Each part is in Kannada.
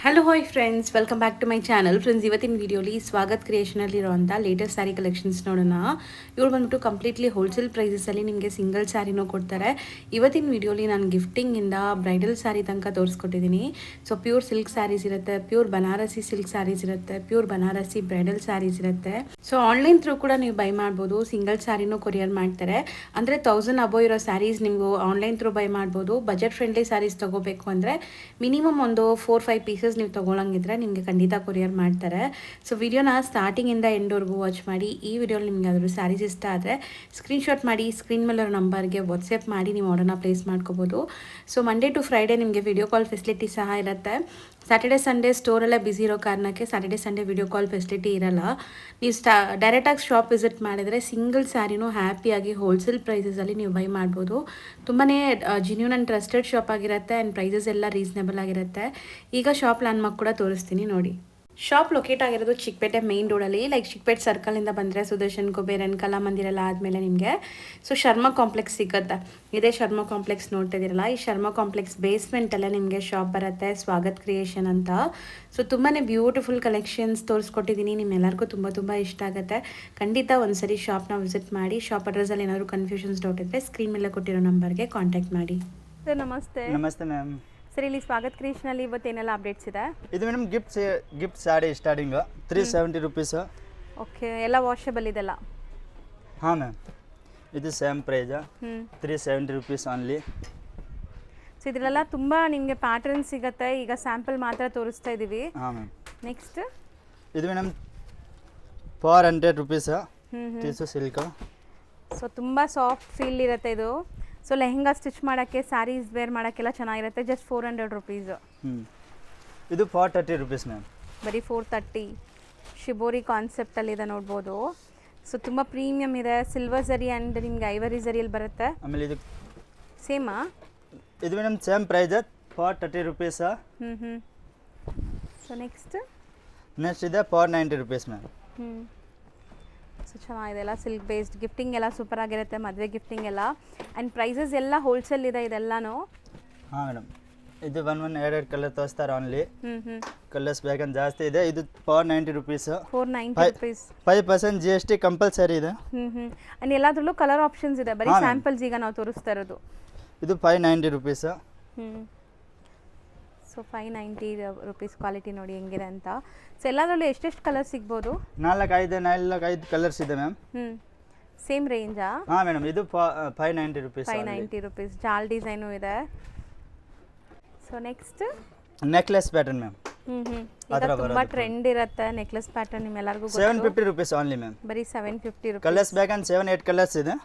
Hello hi friends, welcome back to my channel. Friends, ಇವತ್ತಿನ ವಿಡಿಯೋಲಿ ಸ್ವಾಗತ್ ಕ್ರಿಯೇಷನಲ್ಲಿರುವಂಥ ಲೇಟೆಸ್ಟ್ ಸ್ಯಾರಿ ಕಲೆಕ್ಷನ್ಸ್ ನೋಡೋಣ. ಇವ್ರು ಬಂದ್ಬಿಟ್ಟು ಕಂಪ್ಲೀಟ್ಲಿ ಹೋಲ್ಸೇಲ್ ಪ್ರೈಸಸಲ್ಲಿ ನಿಮಗೆ ಸಿಂಗಲ್ ಸ್ಯಾರಿನೂ ಕೊಡ್ತಾರೆ. ಇವತ್ತಿನ ವಿಡಿಯೋಲಿ ನಾನು ಗಿಫ್ಟಿಂಗಿಂದ ಬ್ರೈಡಲ್ ಸ್ಯಾರಿ ತನಕ ತೋರಿಸ್ಕೊಟ್ಟಿದ್ದೀನಿ. ಸೊ ಪ್ಯೂರ್ ಸಿಲ್ಕ್ ಸ್ಯಾರೀಸ್ ಇರುತ್ತೆ, ಪ್ಯೂರ್ ಬನಾರಸಿ ಸಿಲ್ಕ್ ಸ್ಯಾರೀಸ್ ಇರುತ್ತೆ, ಪ್ಯೂರ್ ಬನಾರಸಿ ಬ್ರೈಡಲ್ ಸ್ಯಾರೀಸ್ ಇರುತ್ತೆ. ಸೊ ಆನ್ಲೈನ್ ಥ್ರೂ ಕೂಡ ನೀವು ಬೈ ಮಾಡ್ಬೋದು. ಸಿಂಗಲ್ ಸ್ಯಾರಿನೂ ಕೊರಿಯರ್ ಮಾಡ್ತಾರೆ. ಅಂದರೆ 1000 ಅಬೋ ಇರೋ ಸ್ಯಾರೀಸ್ ನೀವು ಆನ್ಲೈನ್ ಥ್ರೂ ಬೈ ಮಾಡ್ಬೋದು. ಬಜೆಟ್ ಫ್ರೆಂಡ್ಲಿ ಸ್ಯಾರೀಸ್ ತೊಗೋಬೇಕು ಅಂದರೆ ಮಿನಿಮಮ್ ಒಂದು 4-5 ಪೀಸಸ್ ನೀವು ತೊಗೊಳಂಗಿದ್ರೆ ನಿಮಗೆ ಖಂಡಿತ ಕೊರಿಯರ್ ಮಾಡ್ತಾರೆ. ಸೊ ವಿಡಿಯೋನ ಸ್ಟಾರ್ಟಿಂಗಿಂದ ಎಂಡ್ವರೆಗೂ ವಾಚ್ ಮಾಡಿ. ಈ ವಿಡಿಯೋಲಿ ನಿಮಗೆ ಅದ್ರ ಸ್ಯಾರೀಸ್ ಇಷ್ಟ ಆದರೆ ಸ್ಕ್ರೀನ್ಶಾಟ್ ಮಾಡಿ ಸ್ಕ್ರೀನ್ ಮೇಲೆ ನಂಬರ್ಗೆ ವಾಟ್ಸಪ್ ಮಾಡಿ ನೀವು ಆರ್ಡರ್ನ ಪ್ಲೇಸ್ ಮಾಡ್ಕೋಬೋದು. ಸೊ ಮಂಡೇ ಟು ಫ್ರೈಡೇ ನಿಮಗೆ ವಿಡಿಯೋ ಕಾಲ್ ಫೆಸಿಲಿಟಿ ಸಹ ಇರುತ್ತೆ. ಸ್ಯಾಟರ್ಡೆ ಸಂಡೇ ಸ್ಟೋರಲ್ಲೇ ಬ್ಯುಸಿ ಇರೋ ಕಾರಣಕ್ಕೆ Saturday Sunday video call facility ಇರಲ್ಲ. ನೀವು ಡೈರೆಕ್ಟಾಗಿ ಶಾಪ್ ವಿಸಿಟ್ ಮಾಡಿದರೆ ಸಿಂಗಲ್ ಸ್ಯಾರಿನೂ ಹ್ಯಾಪಿಯಾಗಿ ಹೋಲ್ಸೇಲ್ ಪ್ರೈಸಸಲ್ಲಿ ನೀವು ಬೈ ಮಾಡ್ಬೋದು. ತುಂಬಾ ಜಿನ್ಯೂನ್ ಆ್ಯಂಡ್ ಟ್ರಸ್ಟೆಡ್ ಶಾಪ್ ಆಗಿರುತ್ತೆ ಆ್ಯಂಡ್ ಪ್ರೈಸಸ್ ಎಲ್ಲ ರೀಸನೇಬಲ್ ಆಗಿರುತ್ತೆ. ಈಗ ಶಾಪ್ ಲ್ಯಾಂಡ್ಮಾರ್ಕ್ ಕೂಡ ತೋರಿಸ್ತೀನಿ ನೋಡಿ. ಶಾಪ್ ಲೊಕೇಟ್ ಆಗಿರೋದು ಚಿಕ್ಕಪೇಟೆ ಮೇನ್ ರೋಡಲ್ಲಿ, ಲೈಕ್ ಚಿಕ್ಕಪೇಟೆ ಸರ್ಕಲಿಂದ ಬಂದರೆ ಸುದರ್ಶನ್ ಕುಬೇರನ್ ಕಲಾಮಂದಿರ ಎಲ್ಲ ಆದಮೇಲೆ ನಿಮಗೆ ಸೊ ಶರ್ಮಾ ಕಾಂಪ್ಲೆಕ್ಸ್ ಸಿಗುತ್ತೆ. ಇದೇ ಶರ್ಮಾ ಕಾಂಪ್ಲೆಕ್ಸ್ ನೋಡ್ತಾ ಇದ್ದೀರಲ್ಲ, ಈ ಶರ್ಮಾ ಕಾಂಪ್ಲೆಕ್ಸ್ ಬೇಸ್ಮೆಂಟಲ್ಲೇ ನಿಮಗೆ ಶಾಪ್ ಬರುತ್ತೆ, ಸ್ವಾಗತ್ ಕ್ರಿಯೇಷನ್ ಅಂತ. ಸೊ ತುಂಬಾ ಬ್ಯೂಟಿಫುಲ್ ಕಲೆಕ್ಷನ್ಸ್ ತೋರಿಸ್ಕೊಟ್ಟಿದ್ದೀನಿ. ನಿಮ್ಮೆಲ್ಲರಿಗೂ ತುಂಬ ಇಷ್ಟ ಆಗುತ್ತೆ. ಖಂಡಿತ ಒಂದ್ಸರಿ ಶಾಪ್ನ ವಿಸಿಟ್ ಮಾಡಿ. ಶಾಪ್ ಅಡ್ರೆಸ್ಸಲ್ಲಿ ಏನಾದರೂ ಕನ್ಫ್ಯೂಷನ್ಸ್ ಡೌಟ್ ಇದ್ದರೆ ಸ್ಕ್ರೀನ್ ಮೇಲೆ ಕೊಟ್ಟಿರೋ ನಂಬರ್ಗೆ ಕಾಂಟ್ಯಾಕ್ಟ್ ಮಾಡಿ. ಸರ್ ನಮಸ್ತೆ. ನಮಸ್ತೆ ಮ್ಯಾಮ್. ಸರ್ ಇಲ್ಲಿ ಸ್ವಾಗತ್ ಕ್ರಿಯೇಷನಲ್ಲಿ ಇವತ್ತೇನೆಲ್ಲ ಅಪ್ಡೇಟ್ಸ್ ಇದೆ? ಇದು madam gift sari starting 370 rupees. Okay, ಎಲ್ಲ ವಾಷಬಲ್ ಇದೆಲ್ಲ? ಹಾಂ ಮ್ಯಾಮ್, ಇದು same price 370 rupees only. So ಇದರಲ್ಲ ತುಂಬ ನಿಮಗೆ ಪ್ಯಾಟರ್ನ್ ಸಿಗುತ್ತೆ. ಈಗ ಸ್ಯಾಂಪಲ್ ಮಾತ್ರ ತೋರಿಸ್ತಾ ಇದ್ದೀವಿ. ಹಾಂ ಮ್ಯಾಮ್. ನೆಕ್ಸ್ಟ್ ಇದು ಮೇಡಮ್ 400 ರುಪೀಸ್ ಟಿಸು ಸಿಲ್ಕ್. ಸೊ ತುಂಬ ಸಾಫ್ಟ್ ಫೀಲ್ ಇರುತ್ತೆ ಇದು. ಸೊ ಲೆಹೆಂಗಾ ಸ್ಟಿಚ್ ಮಾಡೋಕ್ಕೆ, ಸ್ಯಾರೀಸ್ ವೇರ್ ಮಾಡೋಕ್ಕೆಲ್ಲ ಚೆನ್ನಾಗಿರುತ್ತೆ. Just 400 rupees. ಇದು 430 ರುಪೀಸ್ ಮ್ಯಾಮ್. ಬರೀ 430. ಶಿಬೋರಿ ಕಾನ್ಸೆಪ್ಟಲ್ಲಿದೆ ನೋಡ್ಬೋದು. ಸೊ ತುಂಬ ಪ್ರೀಮಿಯಮ್ ಇದೆ. ಸಿಲ್ವರ್ ಝರಿ ಆ್ಯಂಡ್ ನಿಮಗೆ ಐವರಿ ಝರಿಯಲ್ಲಿ ಬರುತ್ತೆ. ಆಮೇಲೆ ಇದು ಸೇಮಾ? ಇದು madam same price 430 rupees. So next ಇದೆ 490 ರುಪೀಸ್ ಮ್ಯಾಮ್. ಸೊ ಚೆನ್ನಾಗಿದೆ ಎಲ್ಲ ಸಿಲ್ಕ್ ಬೇಸ್ಡ್. ಗಿಫ್ಟಿಂಗ್ ಎಲ್ಲ ಸೂಪರ್ ಆಗಿರುತ್ತೆ, ಮದುವೆ ಗಿಫ್ಟಿಂಗ್ ಎಲ್ಲ. ಆ್ಯಂಡ್ ಪ್ರೈಸಸ್ ಎಲ್ಲ ಹೋಲ್ಸೇಲ್ ಇದೆ ಇದೆಲ್ಲನೂ. ಹಾಂ ಮೇಡಮ್, ಇದು ಎರಡು ಕಲರ್ ತೋರಿಸ್ತಾರೆ ಓನ್ಲಿ. ಕಲರ್ಸ್ ಬೇಕಂತ ಜಾಸ್ತಿ ಇದೆ. ಇದು 490 ರುಪೀಸ್. 490 ರುಪೀಸ್. 5% GST ಕಂಪಲ್ಸರಿ ಇದೆ. ಆ್ಯಂಡ್ ಎಲ್ಲದರಲ್ಲೂ ಕಲರ್ ಆಪ್ಷನ್ಸ್ ಇದೆ. ಬರೀ ಸ್ಯಾಂಪಲ್ಸ್ ಈಗ ನಾವು ತೋರಿಸ್ತಾ ಇರೋದು. ಇದು 590 ರುಪೀಸ್. So 590 rupees. ಕ್ವಾಲಿಟಿ ನೋಡಿ ಹೆಂಗಿದೆ ಅಂತ. ಸೊ ಎಲ್ಲದರಲ್ಲೂ ಎಷ್ಟೆಷ್ಟು ಕಲರ್ ಸಿಗ್ಬೋದು? 4-5 ಕಲರ್ಸ್ ಇದೆ ಮ್ಯಾಮ್. ಸೇಮ್ ರೇಂಜಾ? ಹಾಂ ಮೇಡಮ್, ಇದು 590 ರುಪೀಸ್. 590 ರುಪೀಸ್. ಜಾಲ್ ಡಿಸೈನು ಇದೆ. So next necklace pattern ma'am. ಈಗ ತುಂಬಾ ಟ್ರೆಂಡ್ ಇರುತ್ತೆ ನೆಕ್ಲೆಸ್ ಪ್ಯಾಟರ್ನ್, ನಿಮ್ಮೆಲ್ಲರಿಗೂ 750 ರುಪೀಸ್ ಓನ್ಲಿ ಮ್ಯಾಮ್. ಬರೀ 750 ರುಪೀಸ್. ಕಲರ್ಸ್ ಬೇಕಂತ 7-8 ಕಲರ್ಸ್ ಇದೆ.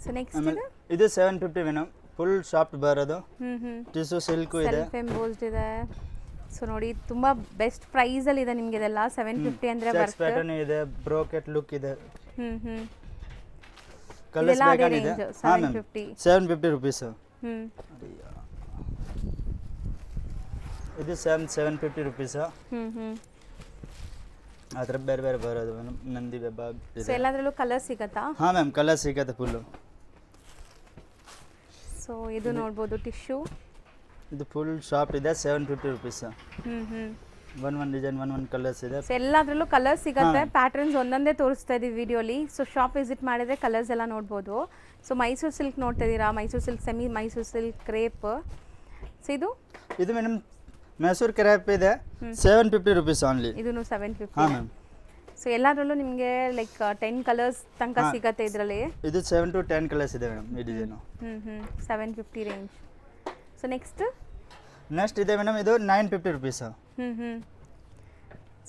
ಸೊ ನೆಕ್ಸ್ಟ್ ಇದು 750 ಮೇಡಮ್. ಫುಲ್ ಸಾಫ್ಟ್ ಬರೋದು. ಟಿಶ್ಯೂ ಸಿಲ್ಕ್ ಇದೆ, ಸೆಲ್ಫ್ ಎಂಬೋಸ್ಡ್ ಇದೆ. ಸೊ ನೋಡಿ ತುಂಬಾ ಬೆಸ್ಟ್ ಪ್ರೈಸ್ ಅಲ್ಲಿ ಇದೆ ನಿಮಗೆ ಇದೆಲ್ಲ. 750 ಅಂದ್ರೆ ಚೆಕ್ಸ್ ಪ್ಯಾಟರ್ನ್ ಇದೆ, ಬ್ರೋಕೆಟ್ ಲುಕ್ ಇದೆ. ಕಲರ್ಸ್ ಇದೆಲ್ಲ ಅದೇ ಬೇಕಂತ ಇದೆ. range, ಹಾಂ ಮ್ಯಾಮ್, 750 ರುಪೀಸ್. ಇದು 750 ರುಪೀಸ್. ಆ ಥರ ಬೇರೆ ಬೇರೆ ಬರೋದು ಮೇಡಮ್. ನಂದಿ ವೆಬ್ ಸೊ ಇದೆ. ಎಲ್ಲದರಲ್ಲೂ ಕಲರ್ ಸಿಗತ್ತಾ? ಹಾಂ ಮ್ಯಾಮ್, ಕಲರ್ ಸಿಗುತ್ತೆ ಫುಲ್ಲು. ಸೊ ಇದು ನೋಡ್ಬೋದು ಟಿಶ್ಯೂ. ಇದು ಫುಲ್ ಶಾಪ್ ಇದೆ, 750 rupees. One design one colours ಇದೆ. ಸೊ ಎಲ್ಲದರಲ್ಲೂ ಕಲರ್ ಸಿಗುತ್ತೆ. ಪ್ಯಾಟರ್ನ್ಸ್ ಒಂದೊಂದೇ ತೋರಿಸ್ತಾ ಇದೀವಿ ವಿಡಿಯೋಲಿ. ಸೊ ಶಾಪ್ ವಿಸಿಟ್ ಮಾಡಿದ್ರೆ ಕಲರ್ಸ್ ಎಲ್ಲ ನೋಡ್ಬೋದು. ಸೊ ಮೈಸೂರು ಸಿಲ್ಕ್ ನೋಡ್ತಾ ಇದ್ದೀರಾ, Mysuru silk, semi Mysuru silk, crepe. So ಇದು ಮೇಡಮ್ ಮೈಸೂರು ಕ್ರೇಪ್ ಇದೆ, 750 ರುಪೀಸ್ ಓನ್ಲಿ. ಇದೂ 750. ಹಾಂ ಮ್ಯಾಮ್. ಸೊ ಎಲ್ಲದರಲ್ಲೂ ನಿಮಗೆ ಲೈಕ್ 10 ಕಲರ್ಸ್ ತನಕ ಸಿಗತ್ತೆ ಇದರಲ್ಲಿ. ಇದು 7 to 10 ಕಲರ್ಸ್ ಇದೆ ಮೇಡಮ್ ಈ ಡಿಸೈನು. 750 ರೇಂಜ್. ಸೊ ನೆಕ್ಸ್ಟ್ ಇದೆ ಮೇಡಮ್, ಇದು 950 ರುಪೀಸ್.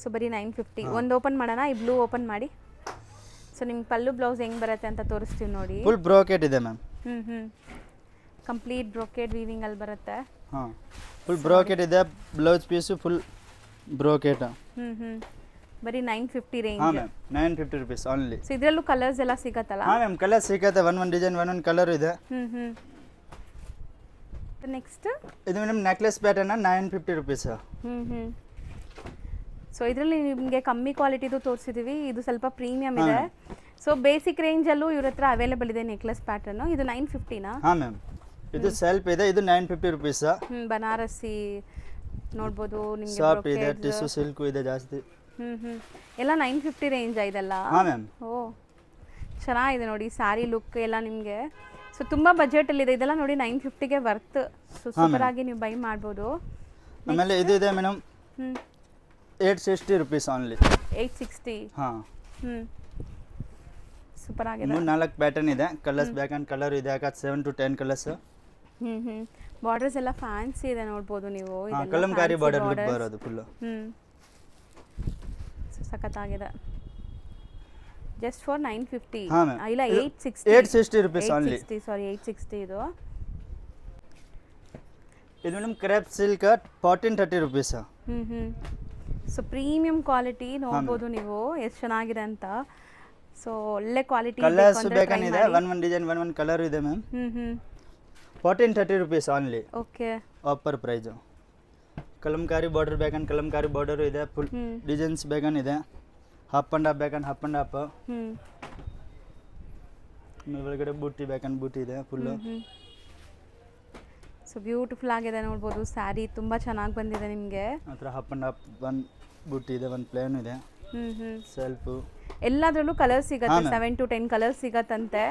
ಸೊ ಬರೀ 950. ಒಂದು ಓಪನ್ ಮಾಡೋಣ, ಈ ಬ್ಲೂ ಓಪನ್ ಮಾಡಿ. ಸೊ ನಿಮ್ಗೆ ಪಲ್ಲು ಬ್ಲೌಸ್ ಹೆಂಗೆ ಬರುತ್ತೆ ಅಂತ ತೋರಿಸ್ತೀವಿ ನೋಡಿ. ಫುಲ್ ಬ್ರೋಕೆಟ್ ಇದೆ ಮ್ಯಾಮ್. ಕಂಪ್ಲೀಟ್ ಬ್ರೋಕೆಟ್ ವೀವಿಂಗ್ ಅಲ್ಲಿ ಬರುತ್ತೆ. ಹಾಂ, ಫುಲ್ ಬ್ರೋಕೆಟ್ ಇದೆ. Blouse piece full brocade. ಬರೀ 950 ರೇಂಜ್. ಹಾಂ ಮ್ಯಾಮ್, 950 ರುಪೀಸ್ ಓನ್ಲಿ. ಸೊ ಇದರಲ್ಲೂ ಕಲರ್ಸ್ ಎಲ್ಲ ಸಿಗತ್ತಲ್ಲ? ಹಾಂ ಮ್ಯಾಮ್, ಕಲರ್ ಸಿಗುತ್ತೆ. ಒನ್ ಡಿಸೈನ್ ಒನ್ ಕಲರ್ ಇದೆ. ನೆಕ್ಸ್ಟ್ ಇದು madam necklace pattern 950 rupees. So ಇದರಲ್ಲಿ ನಿಮಗೆ ಕಮ್ಮಿ ಕ್ವಾಲಿಟಿದು ತೋರಿಸಿದ್ದೀವಿ. ಇದು ಸ್ವಲ್ಪ ಪ್ರೀಮಿಯಮ್ ಇದೆ. ಸೊ ಬೇಸಿಕ್ ರೇಂಜಲ್ಲೂ ಇವ್ರ ಹತ್ರ ಅವೈಲೇಬಲ್ ಇದೆ ನೆಕ್ಲೆಸ್ ಪ್ಯಾಟರ್ನು. ಇದು 950ನಾ? ಹಾಂ ಮ್ಯಾಮ್, ಇದು ಸೆಲ್ಫ್ ಇದೆ. ಇದು 950 ರುಪೀಸ್. ಬನಾರಸಿ ನೋಡ್ಬೋದು ನಿಮಗೆ ಸಾಫ್ಟ್ ಇದೆ, ಟಿಶ್ಯೂ ಸಿಲ್ಕು ಇದೆ ಜಾಸ್ತಿ. ಎಲ್ಲ 950 ರೇಂಜ್ ಇದೆಲ್ಲ. ಹಾಂ ಮ್ಯಾಮ್. ಓ ಚೆನ್ನಾಗಿದೆ ನೋಡಿ ಸ್ಯಾರಿ ಲುಕ್ ಎಲ್ಲ ನಿಮಗೆ. ಸೊ ತುಂಬ ಬಜೆಟಲ್ಲಿದೆ ಇದೆಲ್ಲ ನೋಡಿ. 950ಗೆ ವರ್ತ್. ಸೊ ಸೂಪರ್ ಆಗಿ ನೀವು ಬೈ ಮಾಡ್ಬೋದು. ಆಮೇಲೆ ಇದು ಇದೆ ಮೇಡಮ್, 860 rupees ಓನ್ಲಿ. 860. ಹಾಂ. ಸೂಪರ್ ಆಗಿದೆ. 3-4 ಪ್ಯಾಟರ್ನ್ ಇದೆ. ಕಲರ್ಸ್ ಬ್ಯಾಕ್ ಆ್ಯಂಡ್ ಕಲರ್ ಇದೆ, 7 to 10 ಕಲರ್ಸ್. ಬಾರ್ಡರ್ಸ್ ಎಲ್ಲ ಫ್ಯಾನ್ಸಿ ಇದೆ ನೋಡ್ಬೋದು ನೀವು. ಕಲಂಕಾರಿ ಬಾರ್ಡರ್ ಲುಕ್ ಬರೋದು ಫುಲ್ಲು. ಸಖತ್ತಾಗಿದೆ. Just for 950. ಹಾಂ ಇಲ್ಲ 860 rupees ಓನ್ಲಿ. 860 ಸಾರಿ 860 ಇದು. ಇದು madam crepe silk 1430 rupees. So premium quality ನೋಡ್ಬೋದು ನೀವು ಎಷ್ಟು ಚೆನ್ನಾಗಿದೆ ಅಂತ. ಸೊ ಒಳ್ಳೆ ಕ್ವಾಲಿಟಿ. ಕಲರ್ಸ್ ಬೇಕಂದಿದೆ, one ಡಿಸೈನ್ one ಕಲರ್ ಇದೆ ma'am. 1430 rupees only. Okay. Offer price. Kalamkari border ಬೇಕಂದ್ ಕಲಂಕಾರಿ ಬಾರ್ಡರ್ ಇದೆ, ಫುಲ್ ಡಿಸೈನ್ಸ್ ಬೇಕಂದ್ ಇದೆ, ಹಾಫ್ ಅಂಡ್ ಹಾಫ್ ಬೇಕಂದ್ ಹಾಫ್ ಅಂಡ್ ಹಾಫ್. ಒಳಗಡೆ ಬೂಟಿ ಬೇಕಂದ್ ಬೂಟಿ ಇದೆ ಫುಲ್ಲು. ಸೊ ಬ್ಯೂಟಿಫುಲ್ ಆಗಿದೆ ನೋಡ್ಬೋದು. ಸ್ಯಾರಿ ತುಂಬ ಚೆನ್ನಾಗಿ ಬಂದಿದೆ ನಿಮಗೆ. ಆ ಥರ ಹಾಫ್ ಅಂಡ್ ಹಾಫ್ ಒಂದು ಬೂಟಿ ಇದೆ, ಒಂದು ಪ್ಲೇನ್ ಇದೆ, ಸೆಲ್ಫು. ಎಲ್ಲದರಲ್ಲೂ ಕಲರ್ ಸಿಗುತ್ತೆ. 7 to 10 ಕಲರ್ಸ್ ಸಿಗತ್ತಂತೆ.